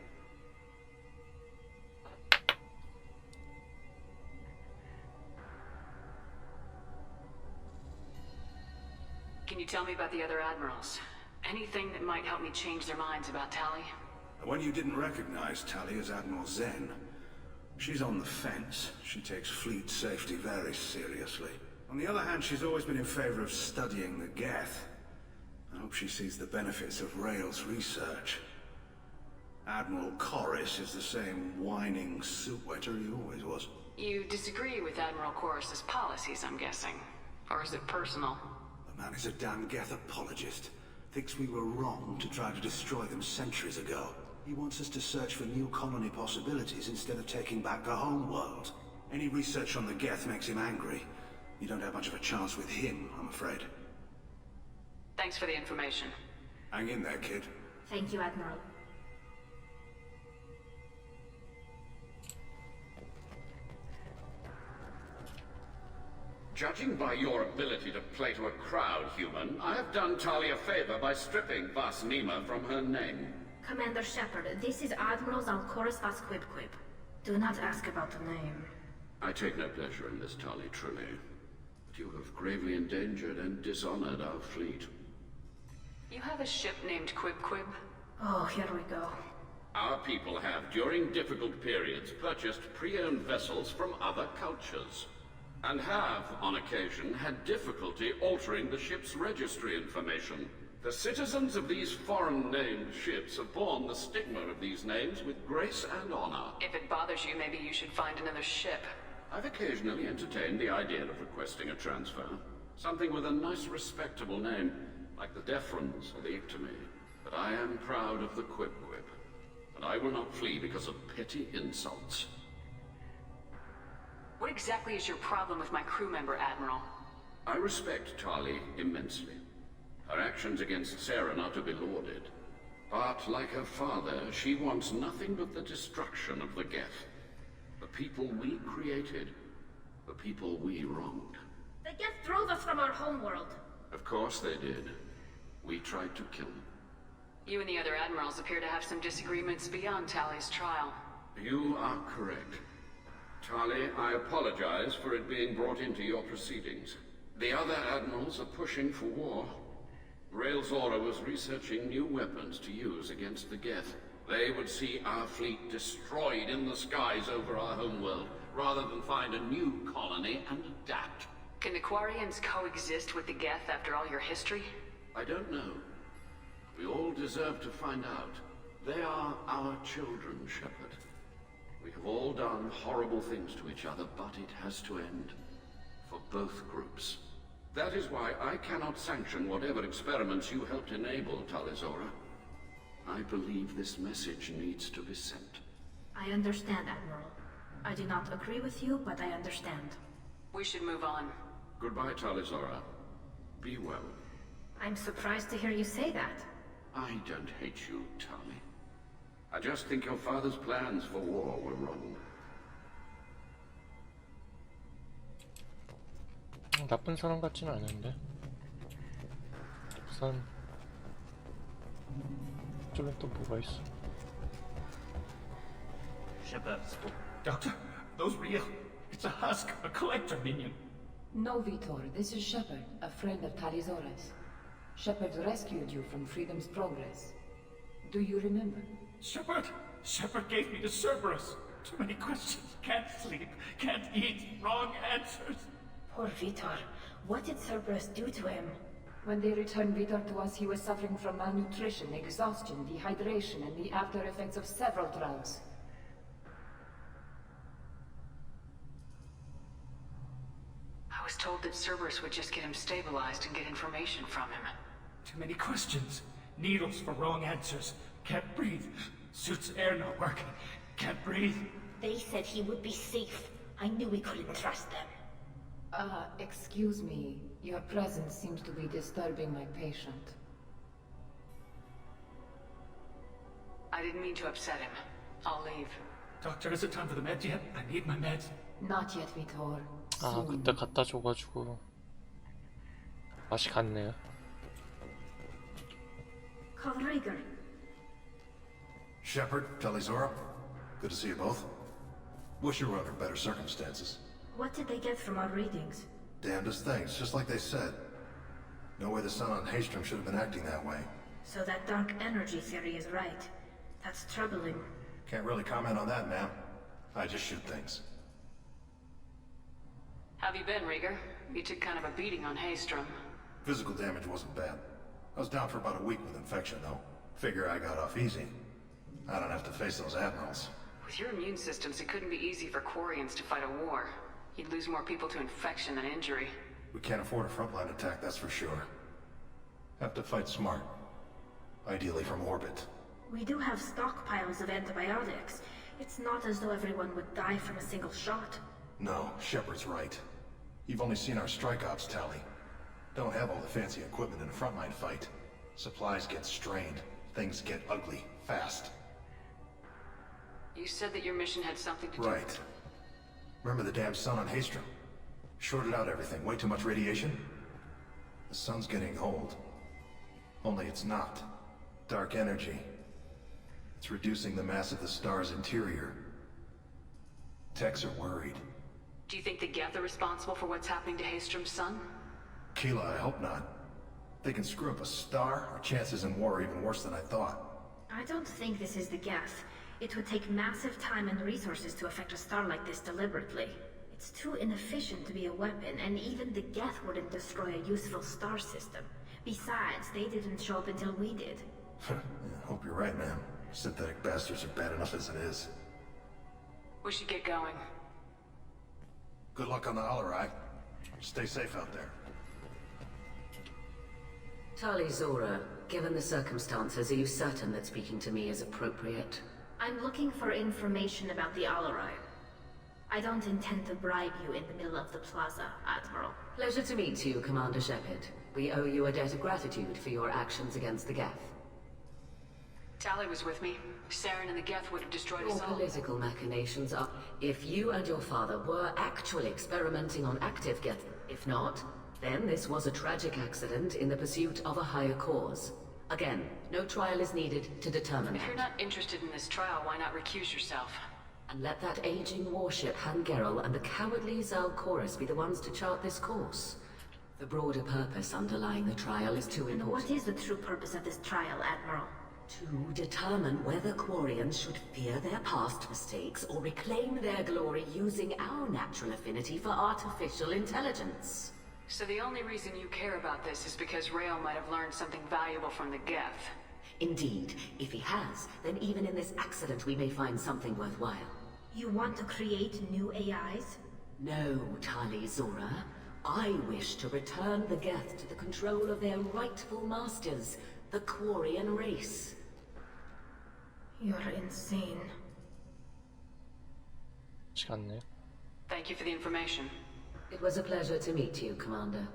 Can you tell me about the other admirals? Anything that might help me change their minds about Tali? When you didn't recognize Tali as Admiral Zen, she's on the fence. She takes fleet safety very seriously. On the other hand, she's always been in favor of studying the Geth. I hope she sees the benefits of Rail's research. Admiral Corris is the same whining soup wetter he always was. You disagree with Admiral Corris's policies, I'm guessing. Or is it personal? The man is a damn Geth apologist. Thinks we were wrong to try to destroy them centuries ago. He wants us to search for new colony possibilities instead of taking back the home world. Any research on the Geth makes him angry. You don't have much of a chance with him, I'm afraid. Thanks for the information. Hang in there, kid. Thank you, Admiral. Judging by your ability to play to a crowd, human, I have done Tali a favor by stripping Vasnima from her name. Commander Shepard, this is Admiral Zalkoris Vasquibquib. Do not ask about the name. I take no pleasure in this, Tali, truly. But you have gravely endangered and dishonored our fleet. You have a ship named Quib Quib? Oh, here we go. Our people have, during difficult periods, purchased pre-owned vessels from other cultures, and have, on occasion, had difficulty altering the ship's registry information. The citizens of these foreign-named ships have borne the stigma of these names with grace and honor. If it bothers you, maybe you should find another ship. I've occasionally entertained the idea of requesting a transfer. Something with a nice, respectable name, like the Deferens or the Ictomy. But I am proud of the Quib Quib, and I will not flee because of petty insults. What exactly is your problem with my crew member, Admiral? I respect Tali immensely. Her actions against Sarah are to be lauded. But, like her father, she wants nothing but the destruction of the Geth. The people we created. The people we wronged. The Geth drove us from our homeworld. Of course they did. We tried to kill them. You and the other admirals appear to have some disagreements beyond Tali's trial. You are correct. Tali, I apologize for it being brought into your proceedings. The other admirals are pushing for war. Rael'Zora was researching new weapons to use against the Geth. They would see our fleet destroyed in the skies over our homeworld, rather than find a new colony and adapt. Can the Quarians coexist with the Geth after all your history? I don't know. We all deserve to find out. They are our children, Shepard. We have all done horrible things to each other, but it has to end. For both groups. That is why I cannot sanction whatever experiments you helped enable, Talizora. I believe this message needs to be sent. I understand, Admiral. I do not agree with you, but I understand. We should move on. Goodbye, Talizora. Be well. I'm surprised to hear you say that. I don't hate you, Tali. I just think your father's plans for war were wrong. 나쁜 사람 같지는 않은데. 우선 저쪽엔 또 뭐가 있어? Shepard. Doctor, those real. It's a husk, a collector minion. No, Vitor, this is Shepard, a friend of Talizora's. Shepard rescued you from Freedom's Progress. Do you remember? Shepard! Shepard gave me to Cerberus. Too many questions. Can't sleep. Can't eat. Wrong answers. Poor Vitor. What did Cerberus do to him? When they returned Vitor to us, he was suffering from malnutrition, exhaustion, dehydration, and the after effects of several drugs. I was told that Cerberus would just get him stabilized and get information from him. Too many questions. Needles for wrong answers. Can't breathe. Suit's air not working. Can't breathe. They said he would be safe. I knew we couldn't trust them. Excuse me. Your presence seems to be disturbing my patient. I didn't mean to upset him. I'll leave. Doctor, is it time for the meds yet? I need my meds. Not yet, Vitor. 아, 그때 갖다 줘가지고 맛이 갔네요. Call Rieger. Shepard, Talizora, good to see you both. Wish you were under better circumstances. What did they get from our readings? Damnedest things, just like they said. No way the sun on Haystrom should have been acting that way. So that dark energy theory is right. That's troubling. Can't really comment on that, ma'am. I just shoot things. Have you been, Rieger? You took kind of a beating on Haystrom. Physical damage wasn't bad. I was down for about a week with infection, though. Figure I got off easy. I don't have to face those admirals. With your immune systems, it couldn't be easy for Quarians to fight a war. You'd lose more people to infection than injury. We can't afford a frontline attack, that's for sure. Have to fight smart. Ideally from orbit. We do have stockpiles of antibiotics. It's not as though everyone would die from a single shot. No, Shepard's right. You've only seen our strike ops tally. Don't have all the fancy equipment in a frontline fight. Supplies get strained. Things get ugly, fast. You said that your mission had something to do Right. with... Remember the damn sun on Haystrom? Shorted out everything. Way too much radiation? The sun's getting old. Only it's not. Dark energy. It's reducing the mass of the star's interior. Techs are worried. Do you think the Geth are responsible for what's happening to Haystrom's son? Keela, I hope not. They can screw up a star. Our chances in war are even worse than I thought. I don't think this is the Geth. It would take massive time and resources to affect a star like this deliberately. It's too inefficient to be a weapon, and even the Geth wouldn't destroy a useful star system. Besides, they didn't show up until we did. Yeah, hope you're right, man. Synthetic bastards are bad enough as it is. We should get going. Good luck on the Holoride. Stay safe out there. Tali Zora, given the circumstances, are you certain that speaking to me is appropriate? I'm looking for information about the Alarai. I don't intend to bribe you in the middle of the plaza, Admiral. Pleasure to meet you, Commander Shepard. We owe you a debt of gratitude for your actions against the Geth. Tali was with me. Saren and the Geth would have destroyed Your us all. political machinations are... If you and your father were actually experimenting on active Geth, if not, then this was a tragic accident in the pursuit of a higher cause. Again, no trial is needed to determine If that. you're not interested in this trial, why not recuse yourself? And let that aging warship Hangerel and the cowardly Zalcorus be the ones to chart this course. The broader purpose underlying the trial is too And important. what is the true purpose of this trial, Admiral? To determine whether Quarians should fear their past mistakes or reclaim their glory using our natural affinity for artificial intelligence. So the only reason you care about this is because Rael might have learned something valuable from the Geth. Indeed, if he has, then even in this accident we may find something worthwhile. You want to create new AIs? No, Tali Zora. I wish to return the Geth to the control of their rightful masters, the Quarian race. You're insane. 시간네. Thank you for the information. It was a pleasure to meet you, Commander.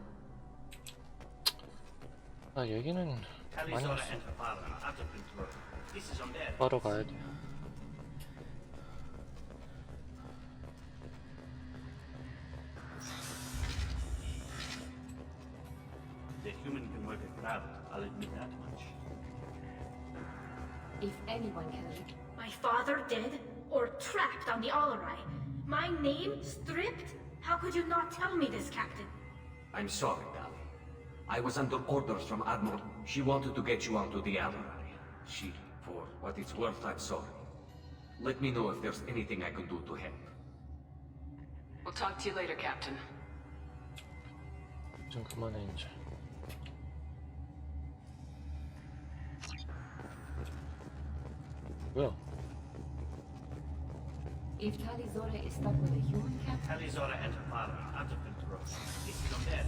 아, 얘기는 많이 Talizora 했어. and her father are out of control. This is on their... 바로 가야 돼. The human can work a crowd, I'll admit that much. If anyone can... My father dead? Or trapped on the Alarai? My name stripped? How could you not tell me this, Captain? I'm sorry, Tali. I was under orders from Admiral. She wanted to get you onto the Alarai. For what it's worth, I'm sorry. Let me know if there's anything I can do to help. We'll talk to you later, Captain. 좀 그만해 이제. 뭐야? If Talizora is stuck with a human captain... Talizora and her father are out of control. This is on their...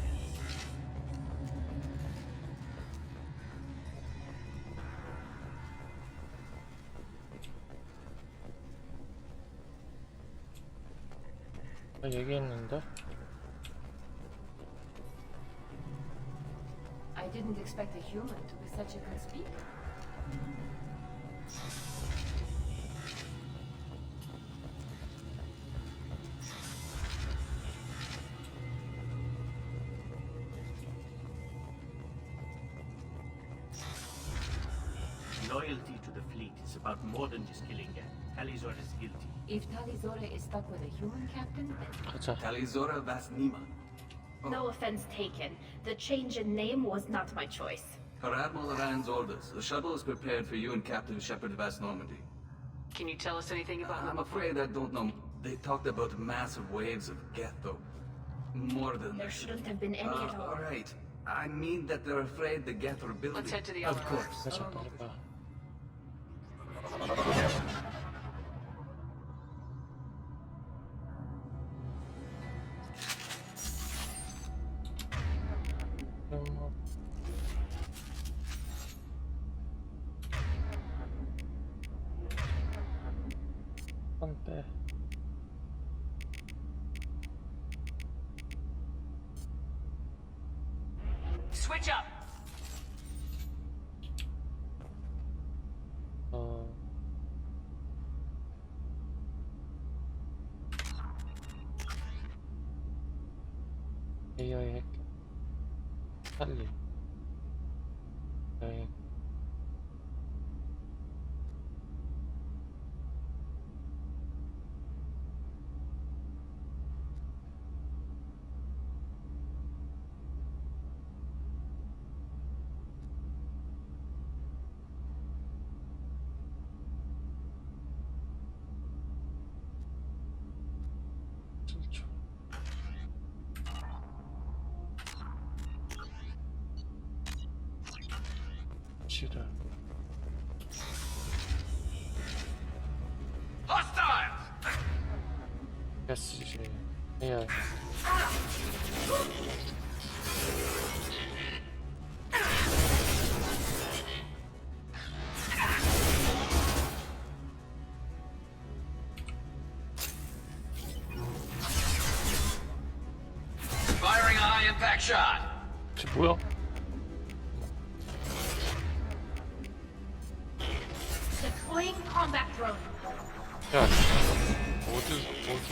아, 얘기했는데? I didn't expect a human to be such a good speaker. Loyalty to the fleet is about more than just killing them. Talizora is guilty. If Talizora is stuck with a human captain, then... Talizora Vasnima. No offense taken. The change in name was not my choice. Per Admiral Rand's orders, the shuttle is prepared for you and Captain Shepard Vast Normandy. Can you tell us anything about I'm them? afraid I don't know. They talked about massive waves of Geth, though. More than... There shouldn't have been any at all. Alright. I mean that they're afraid the Geth are building... Let's head to the Of other course. 가자, 빨리 가. 한 빼. Switch up! AI 핵 살림 AI 지랄. Hostiles! 패스지. AI. Firing a high impact shot. 쟤 뭐야? Deploying combat drone. 야, 어디?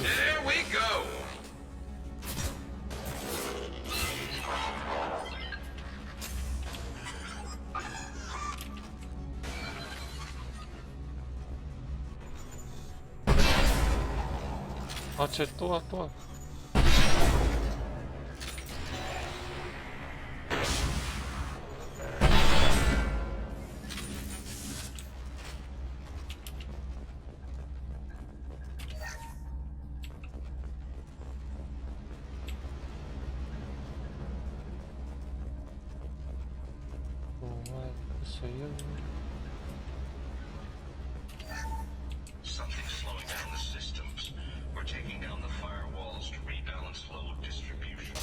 There we go. 아, 쟤 또 와, 또 와. Something's slowing down the systems. We're taking down the firewalls to rebalance load distribution.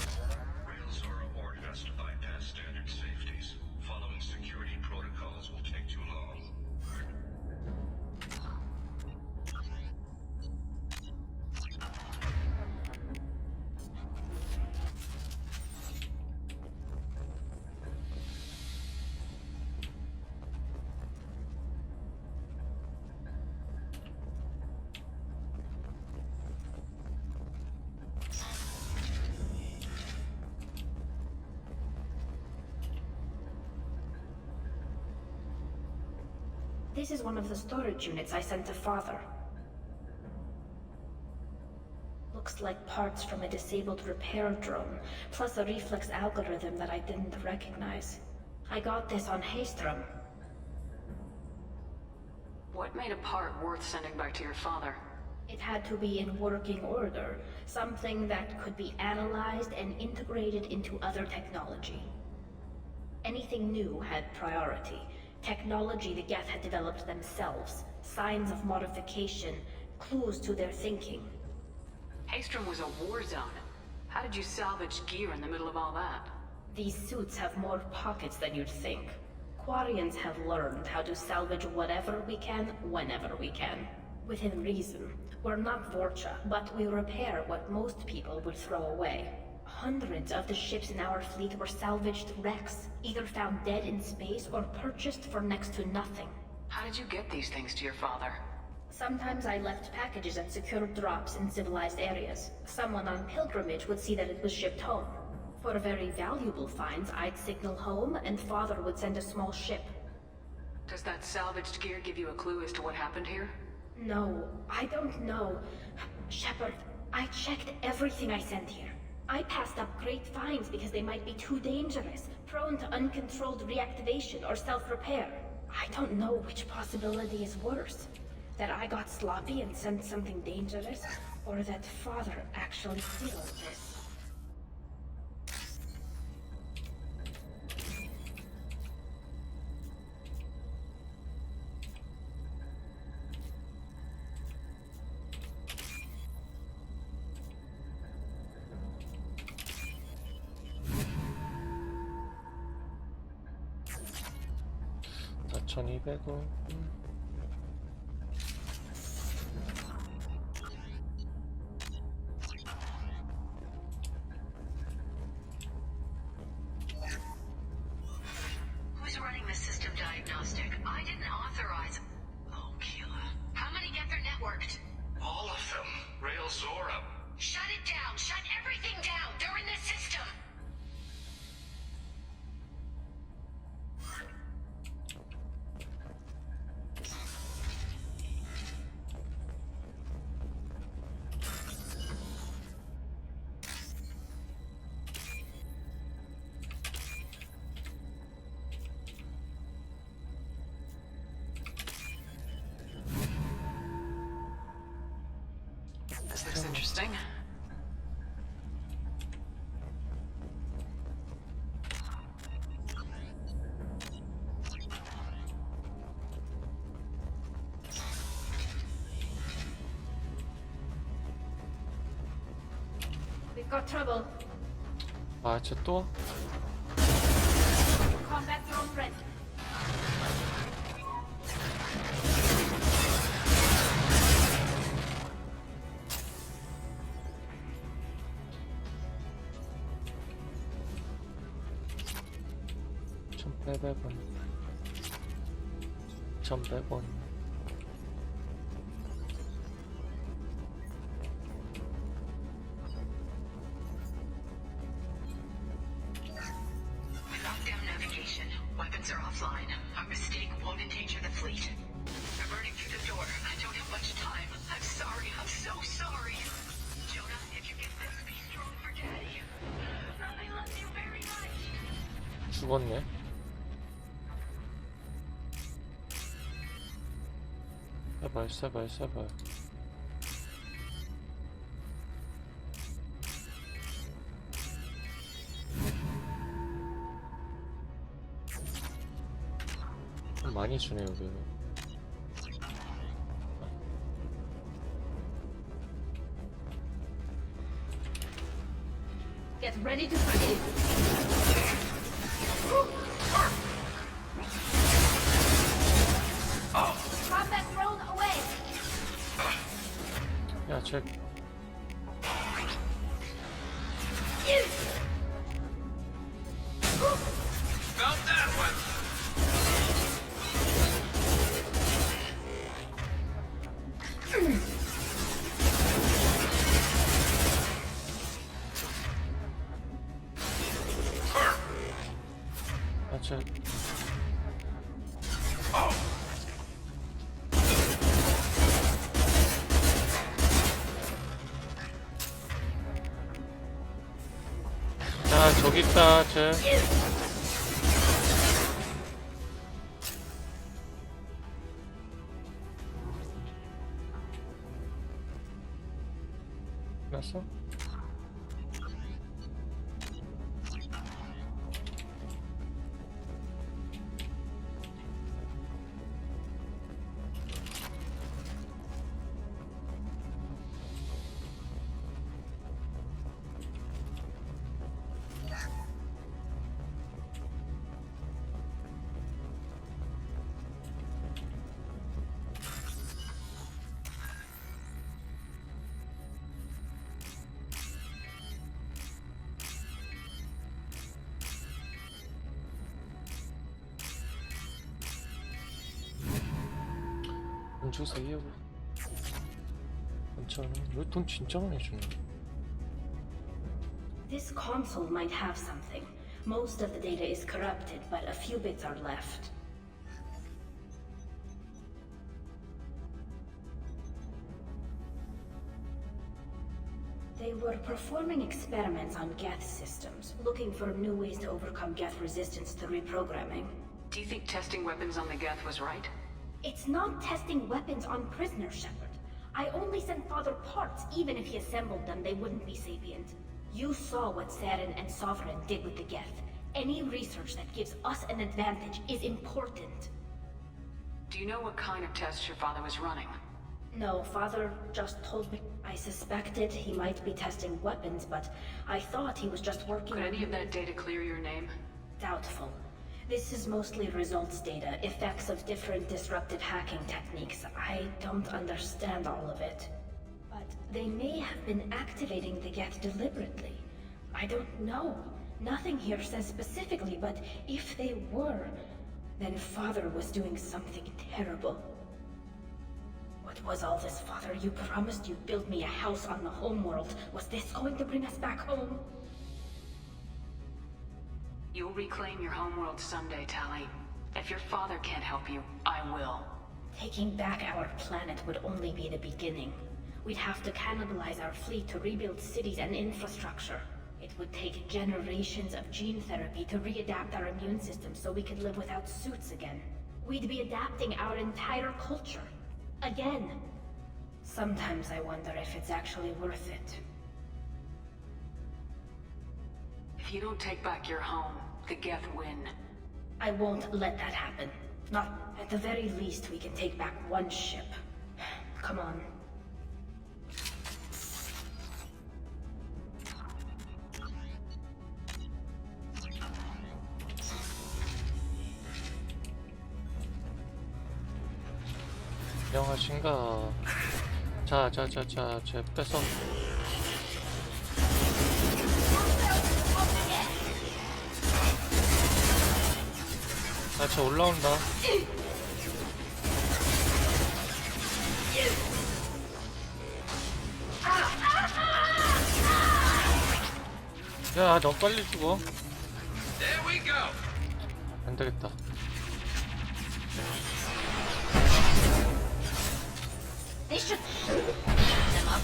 Railzora ordered us to bypass standard safeties. Following security protocols will take too long. This is one of the storage units I sent to Father. Looks like parts from a disabled repair drone, plus a reflex algorithm that I didn't recognize. I got this on Haystrom. What made a part worth sending back to your father? It had to be in working order, something that could be analyzed and integrated into other technology. Anything new had priority. Technology the Geth had developed themselves, signs of modification, clues to their thinking. Haystrom was a war zone. How did you salvage gear in the middle of all that? These suits have more pockets than you'd think. Quarians have learned how to salvage whatever we can, whenever we can. Within reason. We're not Vorcha, but we repair what most people would throw away. Hundreds of the ships in our fleet were salvaged wrecks, either found dead in space or purchased for next to nothing. How did you get these things to your father? Sometimes I left packages at secure drops in civilized areas. Someone on pilgrimage would see that it was shipped home. For very valuable finds, I'd signal home, and Father would send a small ship. Does that salvaged gear give you a clue as to what happened here? No, I don't know. Shepard, I checked everything I sent here. I passed up great finds because they might be too dangerous, prone to uncontrolled reactivation or self-repair. I don't know which possibility is worse. That I got sloppy and sent something dangerous, or that Father actually did all this. $4,200원. Who's running the system diagnostic? I didn't authorize. Oh, killer. How many get their networked? All of them. Railzora. Shut it down. Shut everything down. They're in the system. This looks interesting. We've got trouble. 아, 쟤 또? Combat drone ready. $1,800원. 1,100원. Lockdown navigation. Weapons are offline. Our mistake won't endanger the fleet. They're burning through the door. I don't have much time. I'm sorry. I'm so sorry. Jonah, if you get this, be strong for Daddy. I love you very much. 죽었네. 제발, 제발, 제발. 좀 많이 주네, 여기. Get ready to fight. Combat drone away. 야, 쟤. Found that one! 야, 쟤. 야, 저기 있다, 쟤. 났어? 돈 주세요. 괜찮아. 왜 돈 진짜 많이 주네. This console might have something. Most of the data is corrupted, but a few bits are left. They were performing experiments on Geth systems, looking for new ways to overcome Geth resistance to reprogramming. Do you think testing weapons on the Geth was right? It's not testing weapons on prisoners, Shepard. I only sent Father parts. Even if he assembled them, they wouldn't be sapient. You saw what Saren and Sovereign did with the Geth. Any research that gives us an advantage is important. Do you know what kind of tests your father was running? No, Father just told me. I suspected he might be testing weapons, but I thought he was just working Could on... any of that data clear your name? Doubtful. This is mostly results data, effects of different disruptive hacking techniques. I don't understand all of it. But they may have been activating the Geth deliberately. I don't know. Nothing here says specifically, but if they were, then Father was doing something terrible. What was all this, Father? You promised you'd build me a house on the homeworld. Was this going to bring us back home? You'll reclaim your homeworld someday, Tali. If your father can't help you, I will. Taking back our planet would only be the beginning. We'd have to cannibalize our fleet to rebuild cities and infrastructure. It would take generations of gene therapy to readapt our immune system so we could live without suits again. We'd be adapting our entire culture. Again. Sometimes I wonder if it's actually worth it. If you don't take back your home, the Geth win. I won't let that happen. Not at the very least, we can take back one ship. Come on. 안녕하신가. 자자자자 쟤 뺏어. 아, 쟤 올라온다. 야, 너 빨리 죽어. 안 되겠다. They should them up.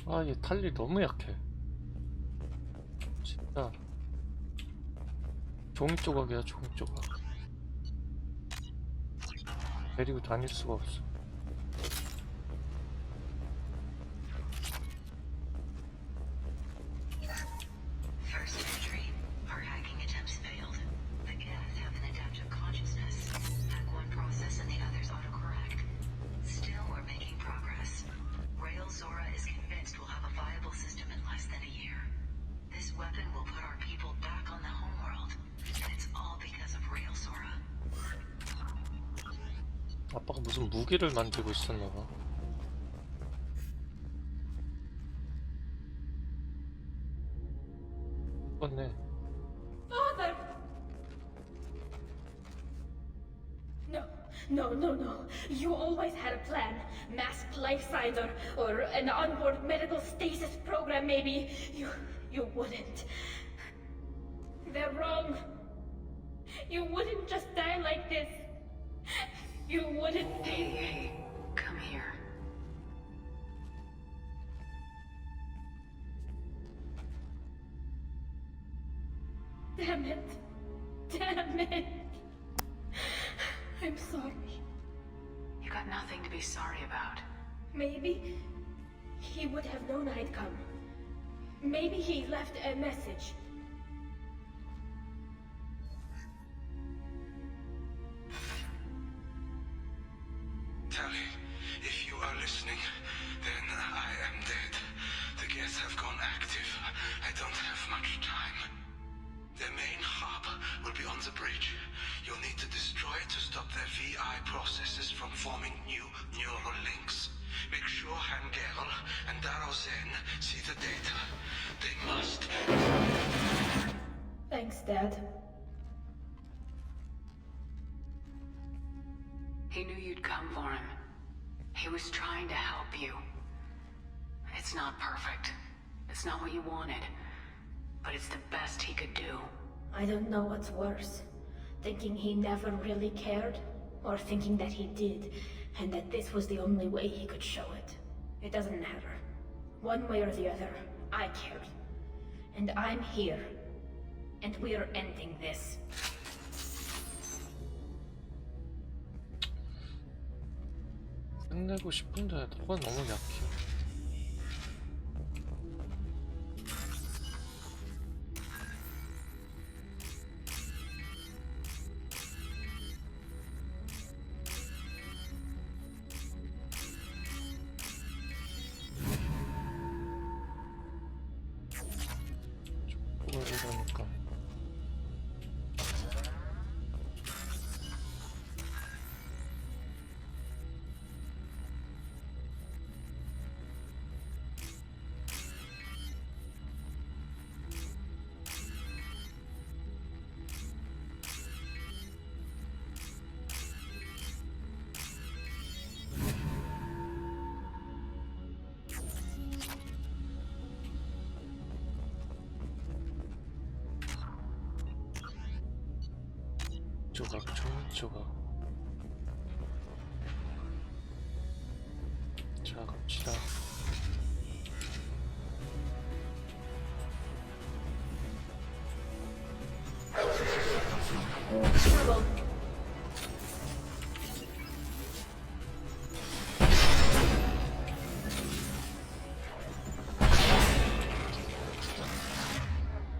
아, 얘 탈리 너무 약해. 진짜. 종이 조각이야, 종이 조각. 데리고 다닐 수가 없어. First entry. Our hacking attempts failed. The Geth have an adaptive consciousness. Hack one process and the others autocorrect. Still, we're making progress. Rail Zora is convinced we'll have a viable system in less than a year. This weapon will put our people back on the homeworld. And it's all because of Rail Zora. 아빠가 무슨 무기를 만들고 있었나봐. 죽었네. Father! No. You always had a plan. Masked life signs or an onboard medical stasis program maybe. You wouldn't. They're wrong. You wouldn't just die like this. You wouldn't. Hey, come here. Damn it. I'm sorry. You got nothing to be sorry about. Maybe he would have known I'd come. Maybe he left a message. Tally, if you are listening, then I am dead. The Geth have gone active. I don't have much time. Their main hub will be on the bridge. You'll need to destroy it to stop their VI processes from forming new neural links. Make sure Hangel and Darrow Zen see the data. They must. Thanks, Dad. He knew you'd come for him. He was trying to help you. It's not perfect. It's not what you wanted. But it's the best he could do. I don't know what's worse. Thinking he never really cared, or thinking that he did, and that this was the only way he could show it. It doesn't matter. One way or the other, I cared. And I'm here. And we're ending this. 끝내고 싶은데 너가 너무 약해. 이러니까. 조각, 종이 조각. 가자.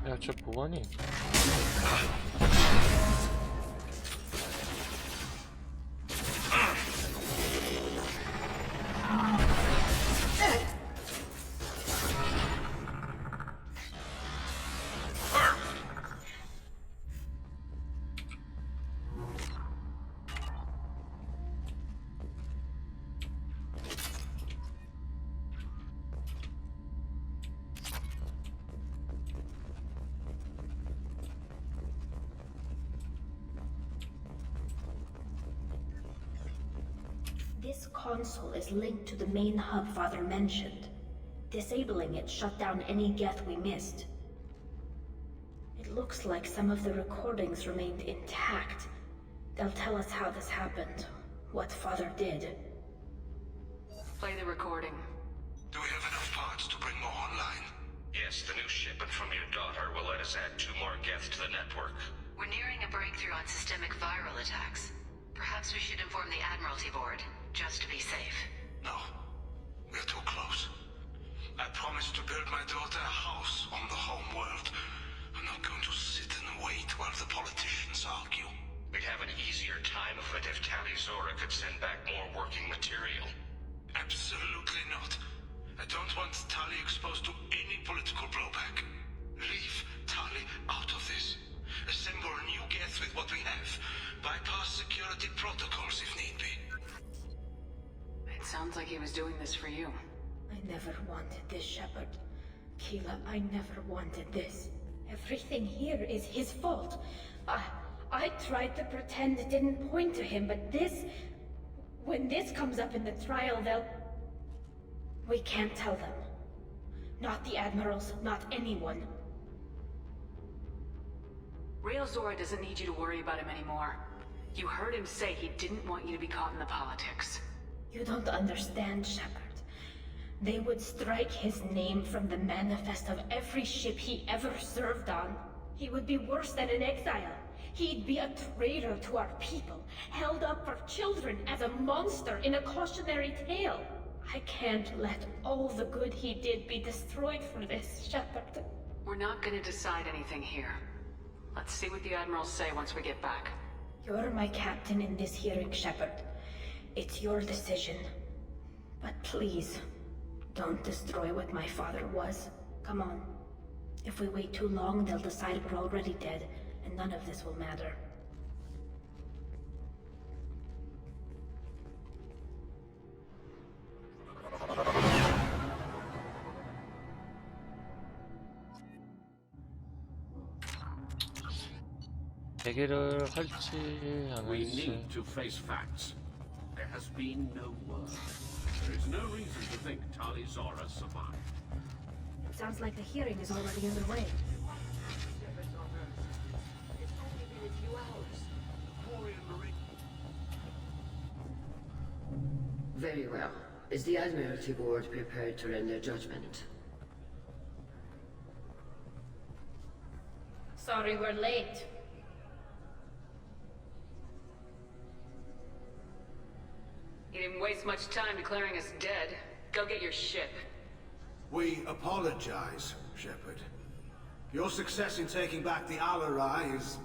야, 저 뭐하니? This console is linked to the main hub Father mentioned. Disabling it shut down any Geth we missed. It looks like some of the recordings remained intact. They'll tell us how this happened, what Father did. Play the recording. Do we have enough parts to bring more online? Yes, the new shipment from your daughter will let us add 2 more Geth to the network. We're nearing a breakthrough on systemic viral attacks. Perhaps we should inform the Admiralty Board, just to be safe. No. We're too close. I promised to build my daughter a house on the home world. I'm not going to sit and wait while the politicians argue. We'd have an easier time of it if Tali Zora could send back more working material. Absolutely not. I don't want Tali exposed to any political blowback. Leave Tali out of this. Assemble new Geth with what we have. Bypass security protocols if need be. It sounds like he was doing this for you. I never wanted this, Shepard. Keela, I never wanted this. Everything here is his fault. I tried to pretend it didn't point to him, but this... When this comes up in the trial, they'll... We can't tell them. Not the Admirals, not anyone. Rail Zora doesn't need you to worry about him anymore. You heard him say he didn't want you to be caught in the politics. You don't understand, Shepard. They would strike his name from the manifest of every ship he ever served on. He would be worse than an exile. He'd be a traitor to our people, held up for children as a monster in a cautionary tale. I can't let all the good he did be destroyed for this, Shepard. We're not gonna decide anything here. Let's see what the Admirals say once we get back. You're my captain in this hearing, Shepard. It's your decision. But please, don't destroy what my father was. Come on. If we wait too long, they'll decide we're already dead, and none of this will matter. 대기를 할지 안 We 할지. need to face facts. There has been no word. There is no reason to think Tali Zora survived. It sounds like the hearing is already underway. Very well. Is the Admiralty Board prepared to render judgment? Sorry we're late. You didn't waste much time declaring us dead. Go get your ship. We apologize, Shepard. Your success in taking back the Alarai is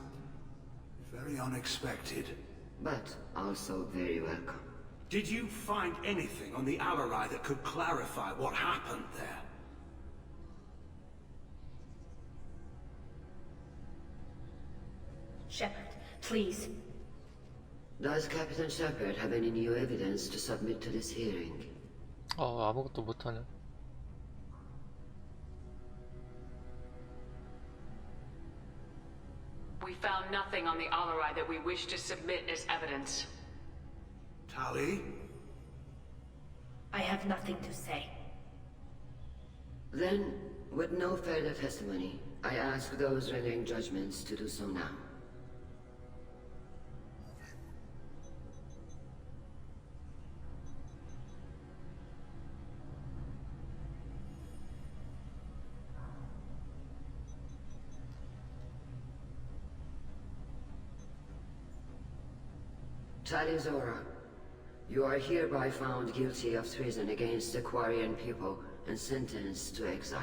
very unexpected. But also very welcome. Did you find anything on the Alarai that could clarify what happened there? Shepard, please. Does Captain Shepard have any new evidence to submit to this hearing? 아무것도 못하네. We found nothing on the Alarai that we wish to submit as evidence. Tali? I have nothing to say. Then, with no further testimony, I ask those rendering judgments to do so now. Talizora, you are hereby found guilty of treason against the Quarian people and sentenced to exile.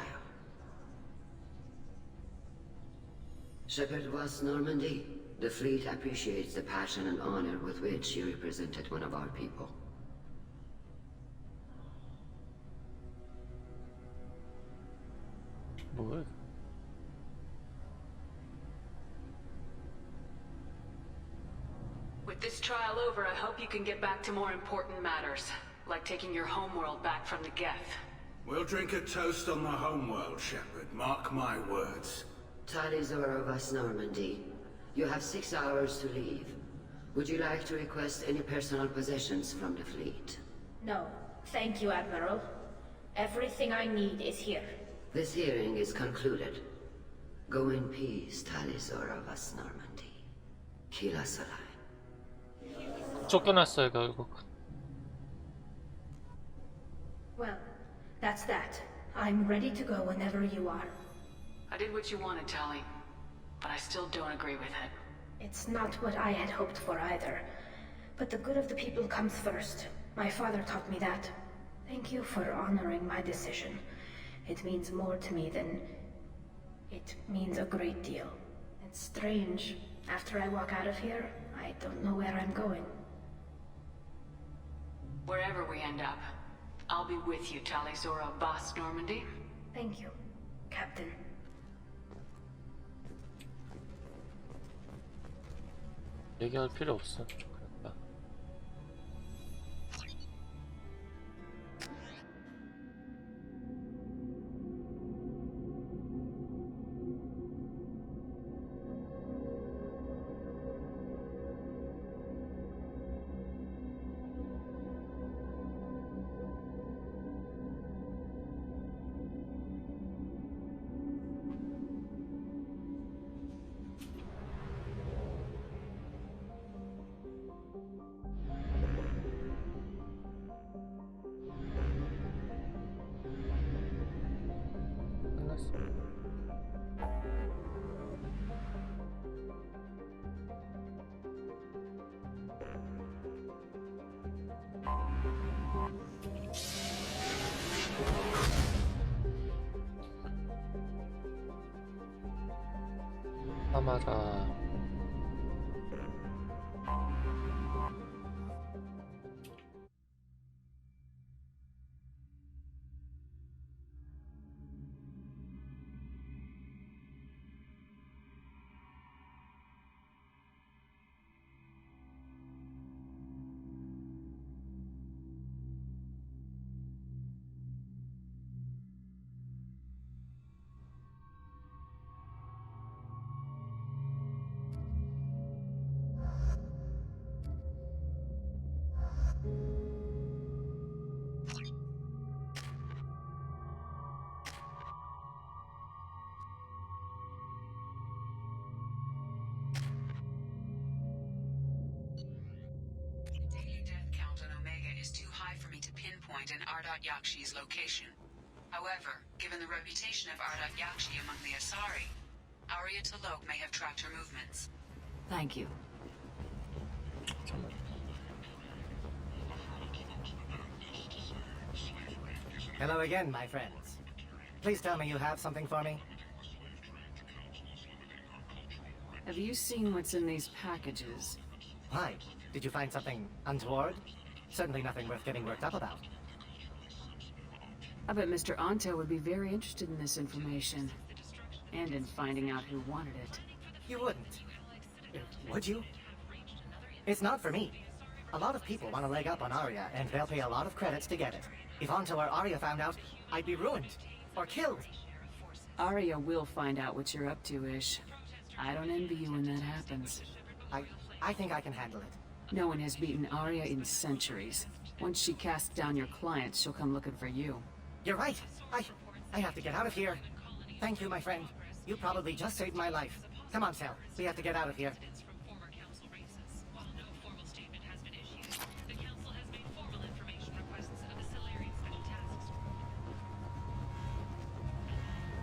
Shepherd West Normandy, the fleet appreciates the passion and honor with which you represented one of our people. 뭘? With this trial over, I hope you can get back to more important matters, like taking your homeworld back from the Geth. We'll drink a toast on the homeworld, Shepard. Mark my words. Talizora of West Normandy, you have 6 hours to leave. Would you like to request any personal possessions from the fleet? No, thank you, Admiral. Everything I need is here. This hearing is concluded. Go in peace, Talizora of West Normandy. Kila Salai. 쫓겨났어요 결국. Well, that's that. I'm ready to go whenever you are. I did what you wanted, Tali, but I still don't agree with it. It's not what I had hoped for either. But the good of the people comes first. My father taught me that. Thank you for honoring my decision. It means more to me than... It means a great deal. It's strange. After I walk out of here, I don't know where I'm going. Wherever we end up, I'll be with you, Talizora Boss Normandy. Thank you, Captain. 얘기할 필요 없어. 그랬다. 하마라. In Ardat Yakshi's location. However, given the reputation of Ardat Yakshi among the Asari, Arya Talok may have tracked her movements. Thank you. Hello again, my friends. Please tell me you have something for me. Have you seen what's in these packages? Why? Did you find something untoward? Certainly nothing worth getting worked up about. I bet Mr. Anto would be very interested in this information. And in finding out who wanted it. You wouldn't. Would you? It's not for me. A lot of people want to leg up on Arya, and they'll pay a lot of credits to get it. If Anto or Arya found out, I'd be ruined. Or killed. Arya will find out what you're up to, Ish. I don't envy you when that happens. I think I can handle it. No one has beaten Arya in centuries. Once she casts down your clients, she'll come looking for you. You're right. I have to get out of here. Thank you, my friend. You probably just saved my life. Come on, Sal. We have to get out of here.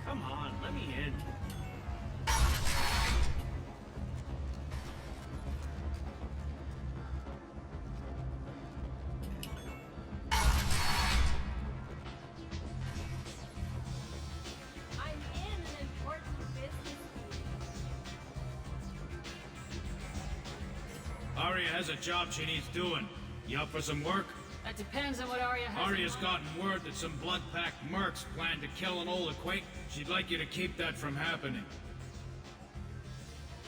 Come on, let me in. Arya has a job she needs doing. You up for some work? That depends on what Arya has. Arya's gotten word that some blood-packed mercs plan to kill an old acquaintance. She'd like you to keep that from happening.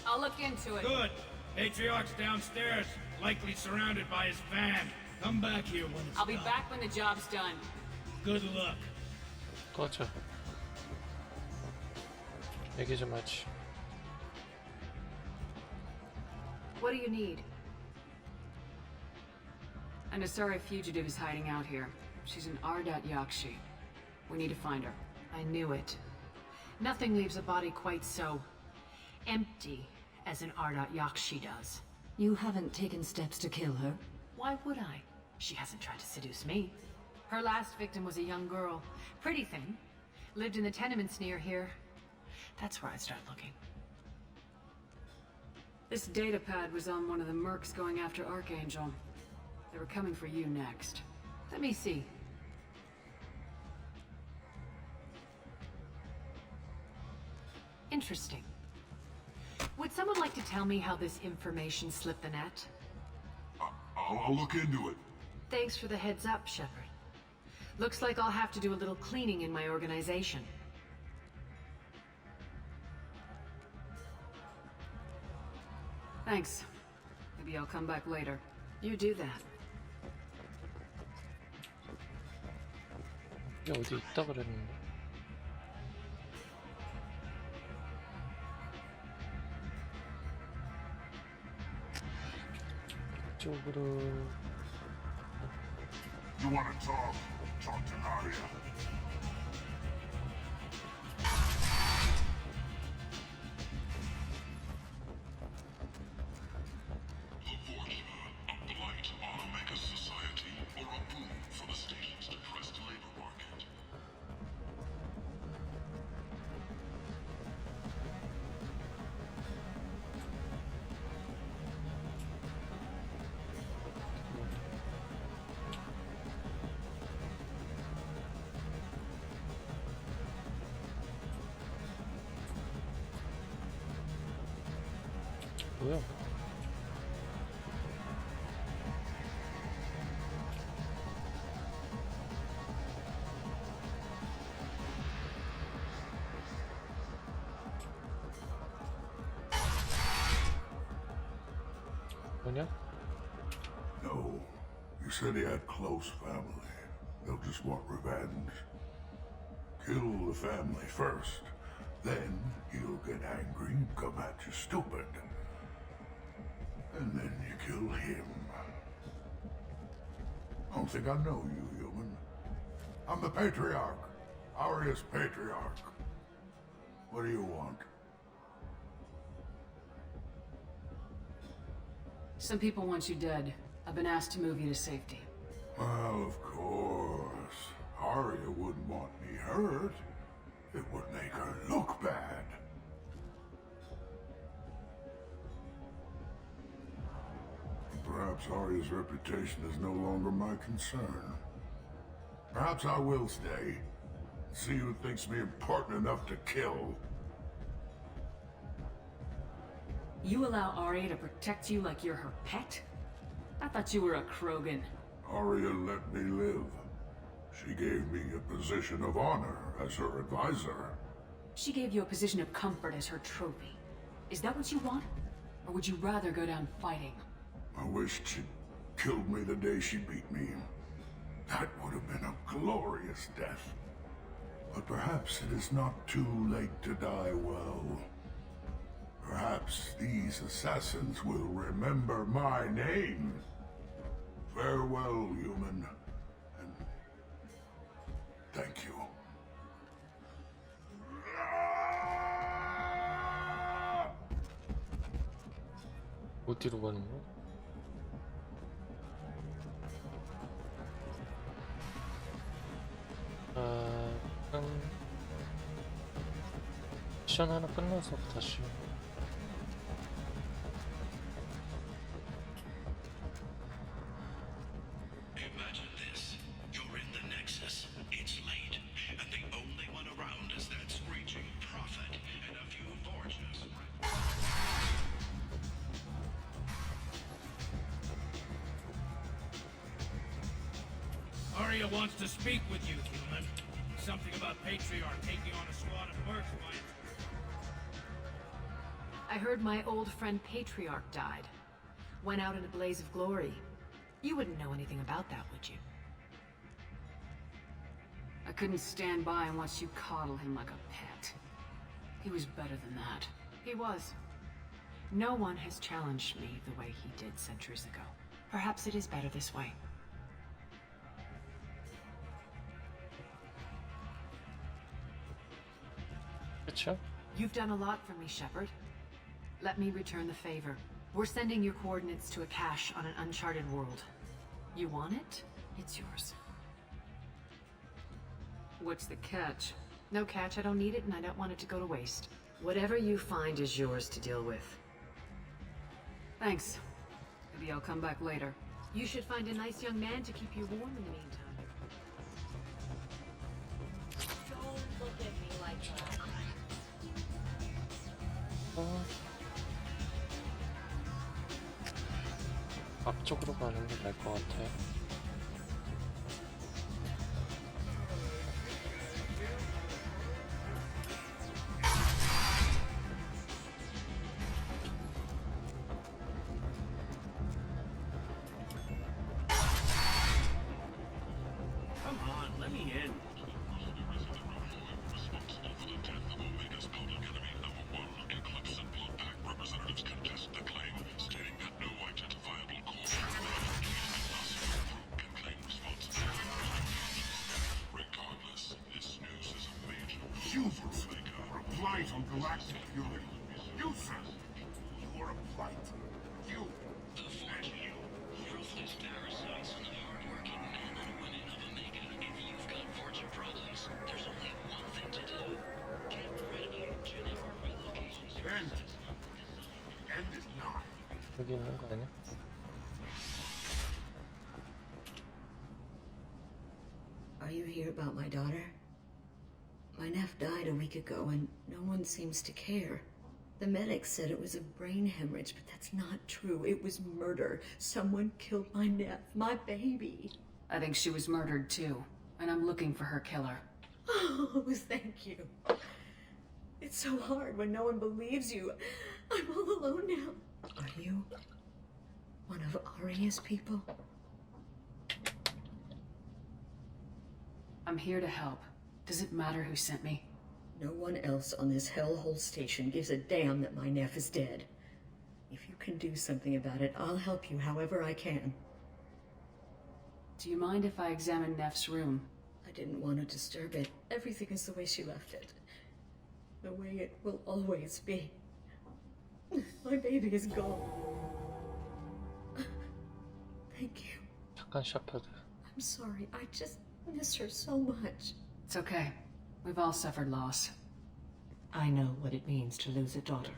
I'll look into it. Good. Patriarch's downstairs, likely surrounded by his band. Come back here when it's I'll be done. back when the job's done. Good luck. 꺼져. 얘기 좀 하지. What do you need? An Asari fugitive is hiding out here. She's an Ardat Yakshi. We need to find her. I knew it. Nothing leaves a body quite so empty as an Ardat Yakshi does. You haven't taken steps to kill her? Why would I? She hasn't tried to seduce me. Her last victim was a young girl. Pretty thing. Lived in the tenements near here. That's where I start looking. This datapad was on one of the mercs going after Archangel. They were coming for you next. Let me see. Interesting. Would someone like to tell me how this information slipped the net? I'll look into it. Thanks for the heads up, Shepard. Looks like I'll have to do a little cleaning in my organization. Thanks. Maybe I'll come back later. You do that. 이게 어디 있다 그랬는데. 이쪽으로. You want to talk? Talk to Arya. 뭐야? 뭐냐? No. You said he had close family. They'll just want revenge. Kill the family first. Then he'll get angry and come at you stupid. And then you kill him. I don't think I know you, human. I'm the Patriarch. Arya's Patriarch. What do you want? Some people want you dead. I've been asked to move you to safety. Well, of course. Arya wouldn't want me hurt. It would make her look bad. Perhaps Arya's reputation is no longer my concern. Perhaps I will stay. See who thinks me important enough to kill. You allow Arya to protect you like you're her pet? I thought you were a Krogan. Arya let me live. She gave me a position of honor as her advisor. She gave you a position of comfort as her trophy. Is that what you want? Or would you rather go down fighting? I wished she'd killed me the day she beat me. That would have been a glorious death. But perhaps it is not too late to die well. Perhaps these assassins will remember my name. Farewell, human. And thank you. 어디로 가는 거야? 미션 하나 끝나서 다시. Imagine this. You're in the Nexus. It's late. And the only one around is that screeching prophet and a few forges. Area wants to speak with you, human. Something about Patriarch taking on a squad of mercs might... I heard my old friend Patriarch died. Went out in a blaze of glory. You wouldn't know anything about that, would you? I couldn't stand by and watch you coddle him like a pet. He was better than that. He was. No one has challenged me the way he did centuries ago. Perhaps it is better this way. 그쵸? You've done a lot for me, Shepard. Let me return the favor. We're sending your coordinates to a cache on an uncharted world. You want it? It's yours. What's the catch? No catch, I don't need it and I don't want it to go to waste. Whatever you find is yours to deal with. Thanks. Maybe I'll come back later. You should find a nice young man to keep you warm in the meantime. Don't look at me like that. 앞쪽으로 가는 게 나을 것 같아. Come on, let me in. Useless. A blight on galactic purity. Useless. You are a blight. You. And you. Ruthless parasites and the hard-working men and women of Omega. If you've got fortune problems, there's only one thing to do. Get ready to the relocation. End. End is not. 여기 있는 거 아니야? Are you here about my daughter? My nephew died a week ago and no one seems to care. The medics said it was a brain hemorrhage, but that's not true. It was murder. Someone killed my nephew, my baby. I think she was murdered too, and I'm looking for her killer. Oh, thank you. It's so hard when no one believes you. I'm all alone now. Are you one of Arya's people? I'm here to help. Does it matter who sent me? No one else on this hellhole station gives a damn that my nephew is dead. If you can do something about it, I'll help you however I can. Do you mind if I examine Neff's room? I didn't want to disturb it. Everything is the way she left it. The way it will always be. My baby is gone. Thank you. 잠깐 샤파드. I'm sorry. I just miss her so much. It's okay. We've all suffered loss. I know what it means to lose a daughter.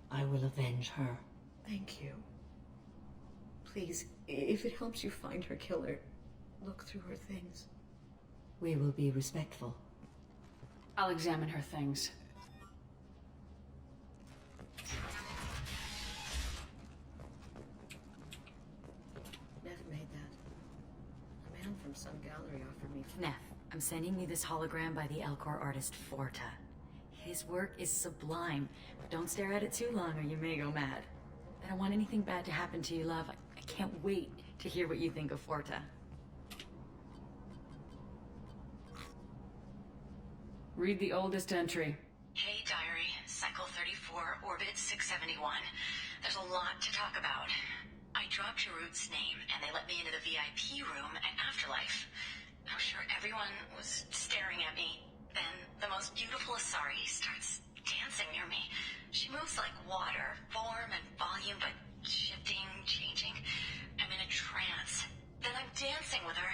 I will avenge her. Thank you. Please, if it helps you find her killer, look through her things. We will be respectful. I'll examine her things. Neff made that. A man from some gallery offered me... Neff, I'm sending you this hologram by the Elcor artist Forta. His work is sublime, but don't stare at it too long or you may go mad. I don't want anything bad to happen to you, love. I can't wait to hear what you think of Forta. Read the oldest entry. Hey, Diary. Cycle 34, Orbit 671. There's a lot to talk about. I dropped your root's name, and they let me into the VIP room at Afterlife. I'm sure everyone was staring at me. Then the most beautiful Asari starts dancing near me. She moves like water, form and volume, but shifting, changing. I'm in a trance. Then I'm dancing with her.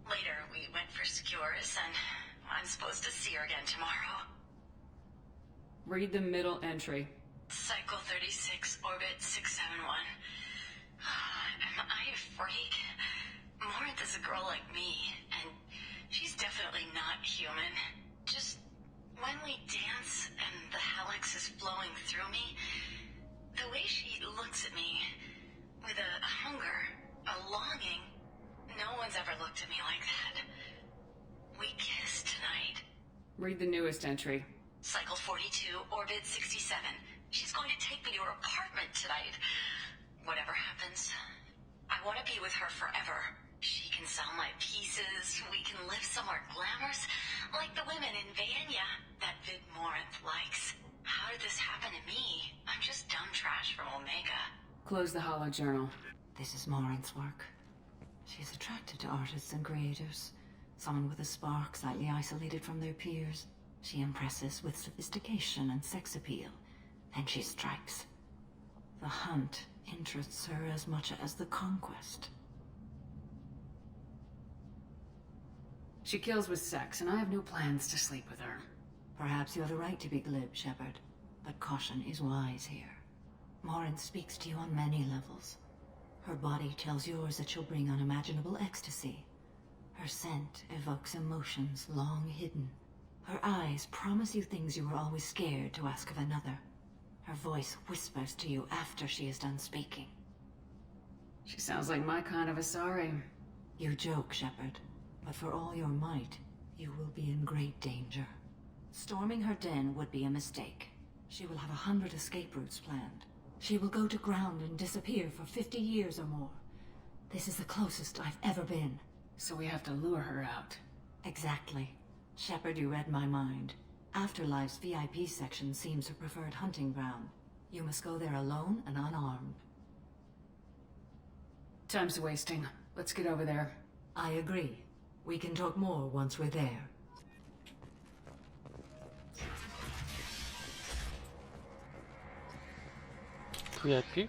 Later, we went for skewers, and I'm supposed to see her again tomorrow. Read the middle entry. Cycle 36, Orbit 671. Am I a freak? Morinth is a girl like me, and she's definitely not human. Just when we dance and the helix is flowing through me, the way she looks at me with a hunger, a longing, No one's ever looked at me like that. We kissed tonight. Read the newest entry. Cycle 42, orbit 67. She's going to take me to her apartment tonight. Whatever happens, I want to be with her forever. She can sell my pieces. We can live somewhere glamorous, like the women in Vanya that Vid Morinth likes. How did this happen to me? I'm just dumb trash from Omega. Close the holo journal. This is Morinth's work. She's attracted to artists and creators. Someone with a spark, slightly isolated from their peers. She impresses with sophistication and sex appeal. Then she strikes. The hunt interests her as much as the conquest. She kills with sex, and I have no plans to sleep with her. Perhaps you have a right to be glib, Shepard. But caution is wise here. Morinth speaks to you on many levels. Her body tells yours that she'll bring unimaginable ecstasy. Her scent evokes emotions long hidden. Her eyes promise you things you were always scared to ask of another. Her voice whispers to you after she is done speaking. She sounds like my kind of Asari. You joke, Shepard, but for all your might, you will be in great danger. Storming her den would be a mistake. She will have 100 escape routes planned. She will go to ground and disappear for 50 years or more. This is the closest I've ever been. So we have to lure her out. Exactly. Shepard, you read my mind. Afterlife's VIP section seems her preferred hunting ground. You must go there alone and unarmed. Time's wasting. Let's get over there. I agree. We can talk more once we're there. VIP?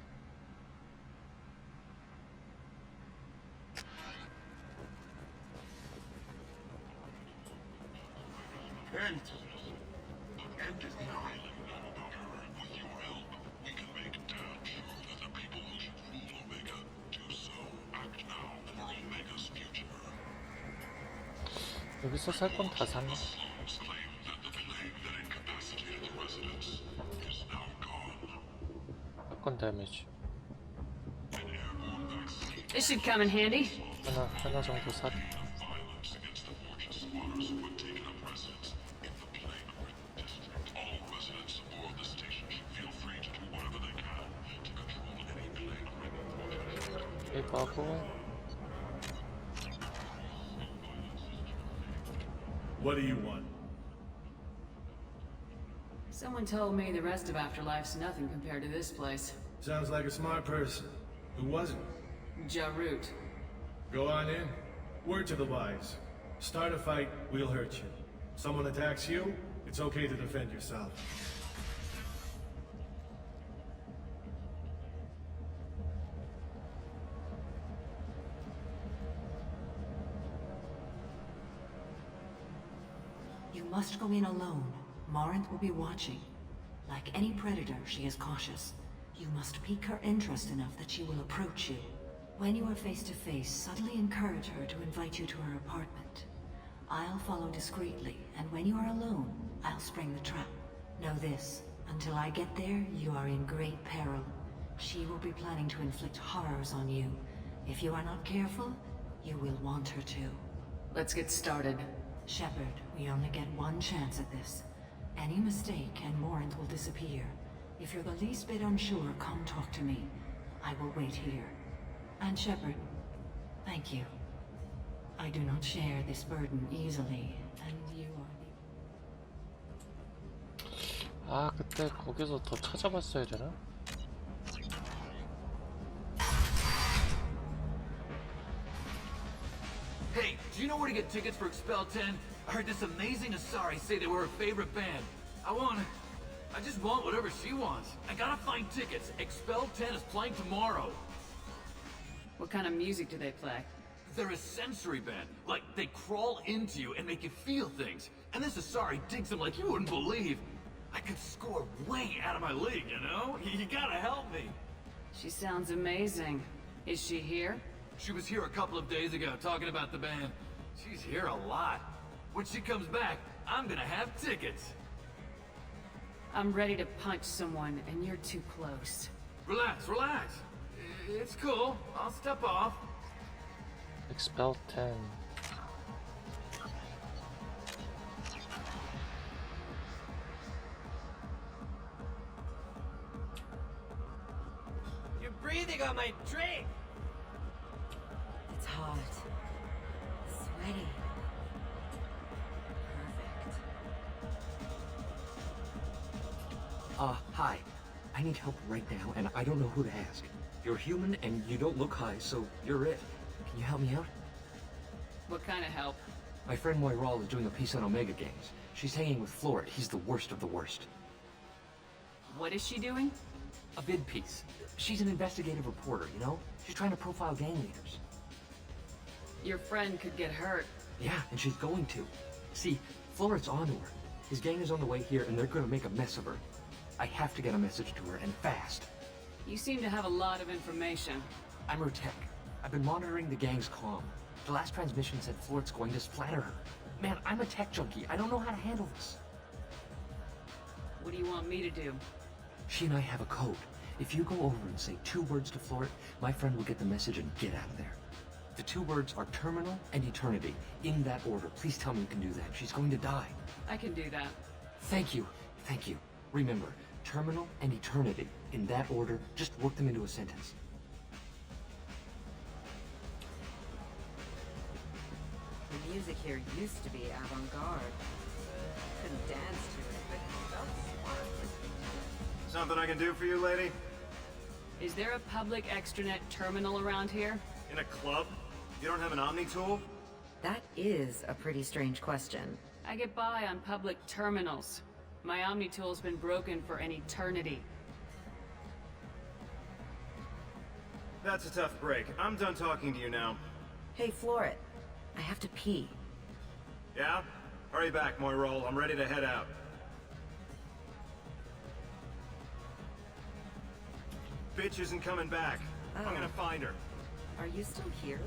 End is now. With your help, we can make damn sure that the people who should rule Omega do so. Act now for Omega's future. 여기서 살 건 다 샀네. Claim that the plague that incapacitated the residents is now gone. 사건 데미지. This should come in handy. 하나 정도 사. Violence against the fortune squatters who had taken up residence in the plague-ridden district. All residents aboard the station should feel free to do whatever they can to control any plague-ridden fortune. 이거하고 What do you want? Someone told me the rest of Afterlife's nothing compared to this place. Sounds like a smart person. Who was it? Jarut. Go on in. Word to the wise. Start a fight, we'll hurt you. Someone attacks you, it's okay to defend yourself. You must go in alone. Morinth will be watching. Like any predator, she is cautious. You must pique her interest enough that she will approach you. When you are face to face, subtly encourage her to invite you to her apartment. I'll follow discreetly, and when you are alone, I'll spring the trap. Know this, until I get there, you are in great peril. She will be planning to inflict horrors on you. If you are not careful, you will want her to. Let's get started. Shepard, we only get one chance at this. Any mistake and Morinth will disappear. If you're the least bit unsure, come talk to me. I will wait here. And Shepard, thank you. I do not share this burden easily, and you are 아 그때 거기서 더 찾아봤어야 되나? Hey, do you know where to get tickets for Expel 10? I heard this amazing Asari say they were her favorite band. I just want whatever she wants. I gotta find tickets. Expel 10 is playing tomorrow. What kind of music do they play? They're a sensory band. Like, they crawl into you and make you feel things. And this Asari digs them like you wouldn't believe. I could score way out of my league, you know? You gotta help me. She sounds amazing. Is she here? She was here a couple of days ago talking about the band. She's here a lot. When she comes back, I'm gonna have tickets. I'm ready to punch someone, and you're too close. Relax, relax. It's cool. I'll step off. Expel 10. You're breathing on my drink! It's hot. Sweaty. Hi. I need help right now, and I don't know who to ask. You're human, and you don't look high, so you're it. Can you help me out? What kind of help? My friend Moiral is doing a piece on Omega Games. She's hanging with Florid. He's the worst of the worst. What is she doing? A vid piece. She's an investigative reporter, you know? She's trying to profile gang leaders. Your friend could get hurt. Yeah, and she's going to. See, Florid's onto her. His gang is on the way here, and they're gonna make a mess of her. I have to get a message to her, and fast. You seem to have a lot of information. I'm her tech. I've been monitoring the gang's comm. The last transmission said Florid's going to splatter her. Man, I'm a tech junkie. I don't know how to handle this. What do you want me to do? She and I have a code. If you go over and say 2 words to Florid, my friend will get the message and get out of there. The 2 words are terminal and eternity. In that order. Please tell me you can do that. She's going to die. I can do that. Thank you. Thank you. Remember, terminal and eternity. In that order, just work them into a sentence. The music here used to be avant-garde. Couldn't dance to it, but it felt smart. Something I can do for you, lady? Is there a public extranet terminal around here? In a club? You don't have an Omni tool? That is a pretty strange question. I get by on public terminals. My Omni tool's been broken for an eternity. That's a tough break. I'm done talking to you now. Hey, Florid. I have to pee. Yeah? Hurry back, Moiral. I'm ready to head out. Bitch isn't coming back. I'm gonna find her. Are you still here?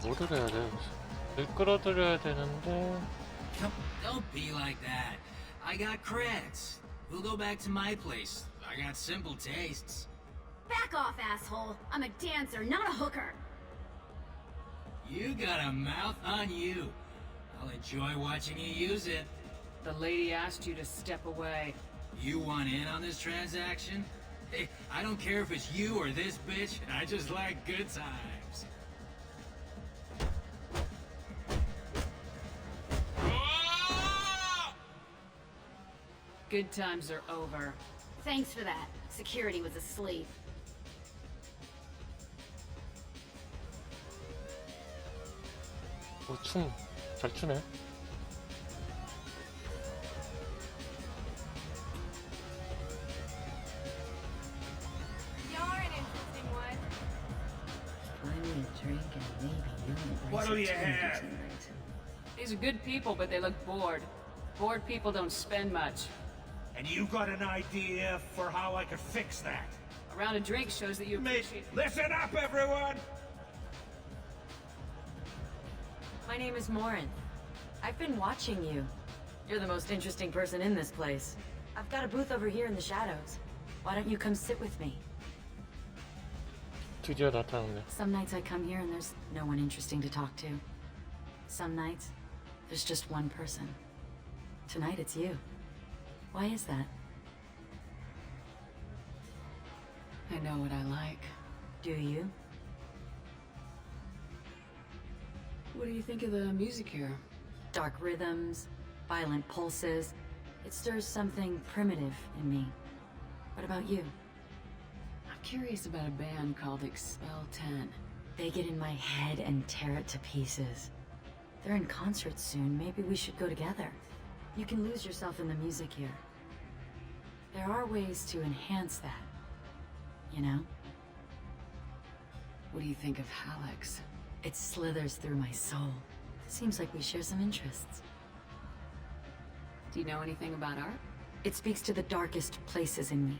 뭐를 해야 돼? 늘 끌어들여야 되는데. Don't be like that. I got creds. We'll go back to my place. I got simple tastes. Back off, asshole. I'm a dancer, not a hooker. You got a mouth on you. I'll enjoy watching you use it. The lady asked you to step away. You want in on this transaction? Hey, I don't care if it's you or this bitch. I just like good times. Good times are over. Thanks for that. Security was asleep. 잘 추네. You're an interesting one. Buy me a drink and maybe you'll embrace What'll you it too, have? tonight. These are good people, but they look bored. Bored people don't spend much. And you got an idea for how I could fix that? A round of drinks shows that you appreciate... Listen up, everyone! My name is Morin. I've been watching you. You're the most interesting person in this place. I've got a booth over here in the shadows. Why don't you come sit with me? 드디어 나타났네. Some nights I come here and there's no one interesting to talk to. Some nights, there's just one person. Tonight it's you. Why is that? I know what I like. Do you? What do you think of the music here? Dark rhythms, violent pulses. It stirs something primitive in me. What about you? I'm curious about a band called Expel 10. They get in my head and tear it to pieces. They're in concert soon. Maybe we should go together. You can lose yourself in the music here. There are ways to enhance that, you know? What do you think of Hallex? It slithers through my soul. Seems like we share some interests. Do you know anything about art? It speaks to the darkest places in me.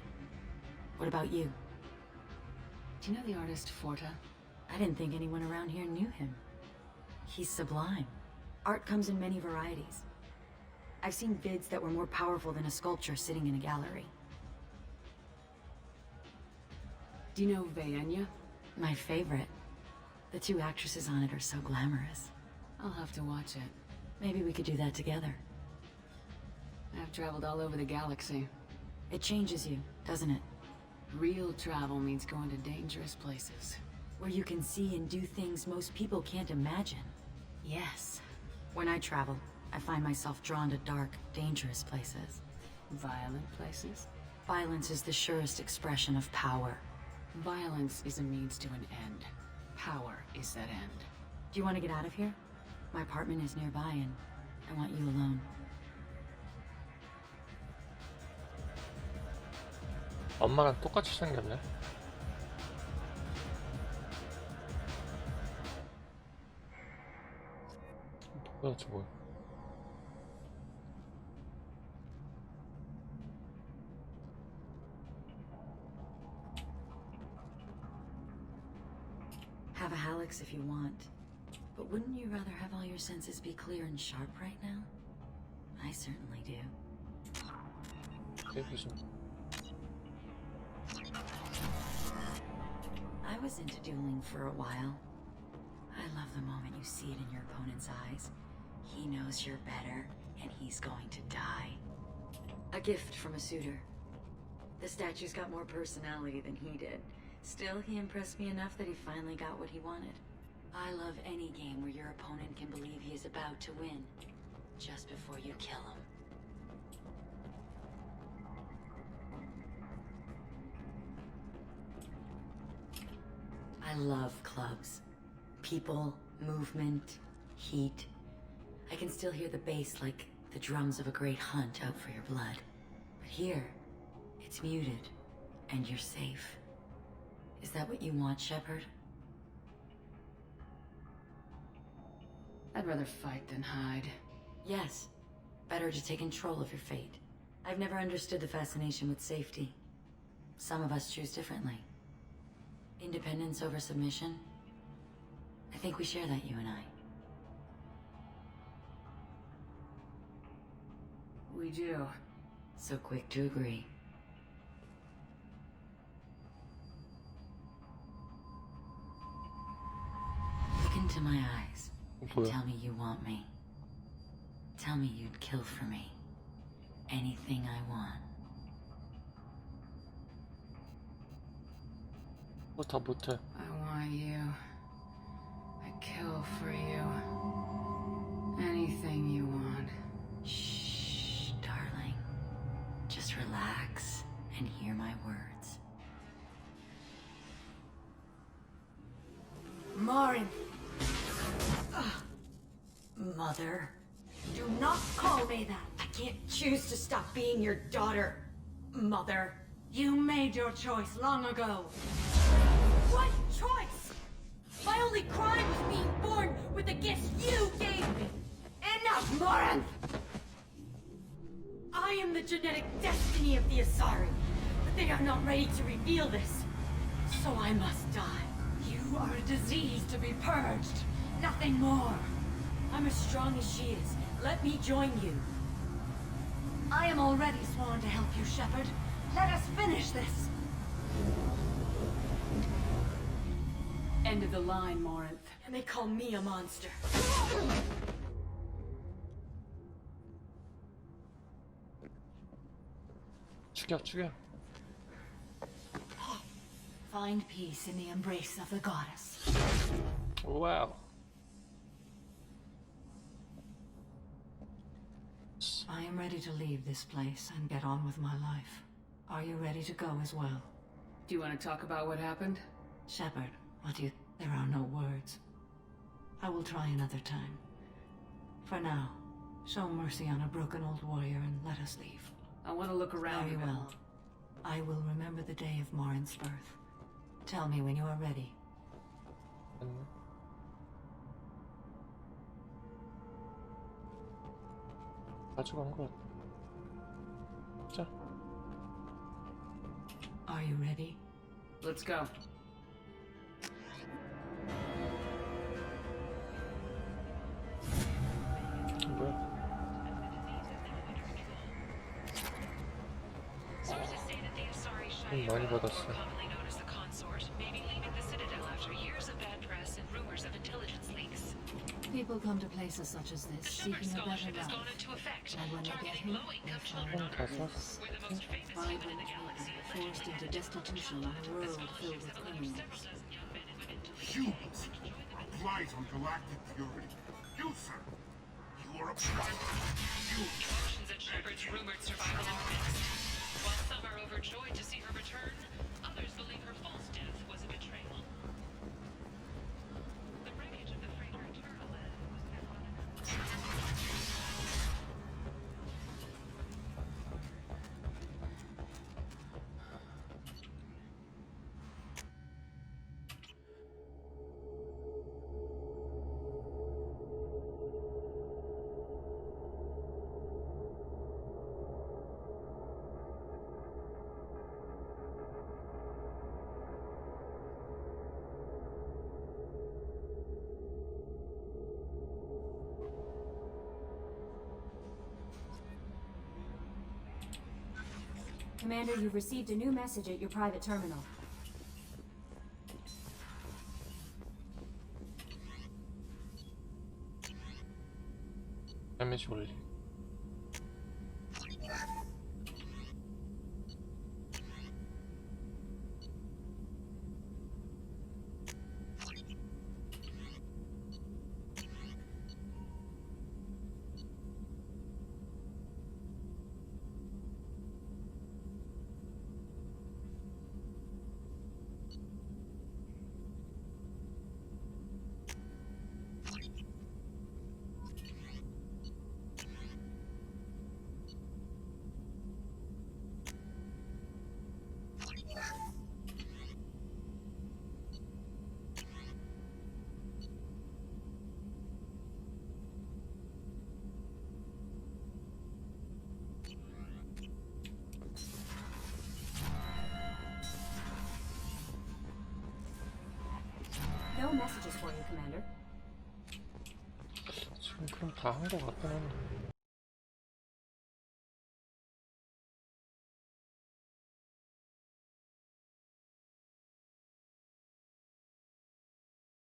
What about you? Do you know the artist Forta? I didn't think anyone around here knew him. He's sublime. Art comes in many varieties. I've seen vids that were more powerful than a sculpture sitting in a gallery. Do you know Vaenya? My favorite. The two actresses on it are so glamorous. I'll have to watch it. Maybe we could do that together. I've traveled all over the galaxy. It changes you, doesn't it? Real travel means going to dangerous places. Where you can see and do things most people can't imagine. Yes. When I travel, I find myself drawn to dark, dangerous places. Violent places? Violence is the surest expression of power. Violence is a means to an end. Power is that end. Do you want to get out of here? My apartment is nearby and I want you alone. 엄마랑 똑같이 생겼네. 뭐야 저거. Have a Halix if you want. But wouldn't you rather have all your senses be clear and sharp right now? I certainly do. I was into dueling for a while. I love the moment you see it in your opponent's eyes. He knows you're better, and he's going to die. A gift from a suitor. The statue's got more personality than he did. Still, he impressed me enough that he finally got what he wanted. I love any game where your opponent can believe he is about to win, just before you kill him. I love clubs. People, movement, heat. I can still hear the bass like the drums of a great hunt out for your blood. But here, it's muted, and you're safe. Is that what you want, Shepard? I'd rather fight than hide. Yes. Better to take control of your fate. I've never understood the fascination with safety. Some of us choose differently. Independence over submission? I think we share that, you and I. We do. So quick to agree. Look into my eyes and tell me you want me. Tell me you'd kill for me. Anything I want. 다 못해. I want you. I'd kill for you. Anything you want. Shh, darling. Just relax and hear my words. Marin, Mother. do not call me that. I can't choose to stop being your daughter, Mother. You made your choice long ago. What choice? My only crime was being born with the gifts you gave me. Enough, Marin! I am the genetic destiny of the Asari, but they are not ready to reveal this. So I must die. You are a disease to be purged. Nothing more. I'm as strong as she is. Let me join you. I am already sworn to help you, Shepard. Let us finish this. End of the line, Morinth. And they call me a monster. 죽여. Find peace in the embrace of the goddess. Wow. I am ready to leave this place and get on with my life. Are you ready to go as well? Do you want to talk about what happened? Shepard, what do you... There are no words. I will try another time. For now, show mercy on a broken old warrior and let us leave. I want to look around. Very well. I will remember the day of Morin's birth. Tell me when you are ready. 가져간 것 같아. 자. Are you ready? Let's go. 뭐야? 많이 받았어. People come to places such as this seeking a better life. And when they get here, they find this. Vibrant people forced into destitution in a world filled with criminals. Humans! A blight on galactic purity. You, sir! You are a blight. You! Emotions at Shepard's rumored survival are mixed. While some are overjoyed to see her return, others believe her false death was a betrayal. The wreckage of the freighter Eternal was found on Commander, you've received a new message at your private terminal. 데미지 올리. No messages for you, Commander. 지금 그럼 다 한 것 같긴 한데.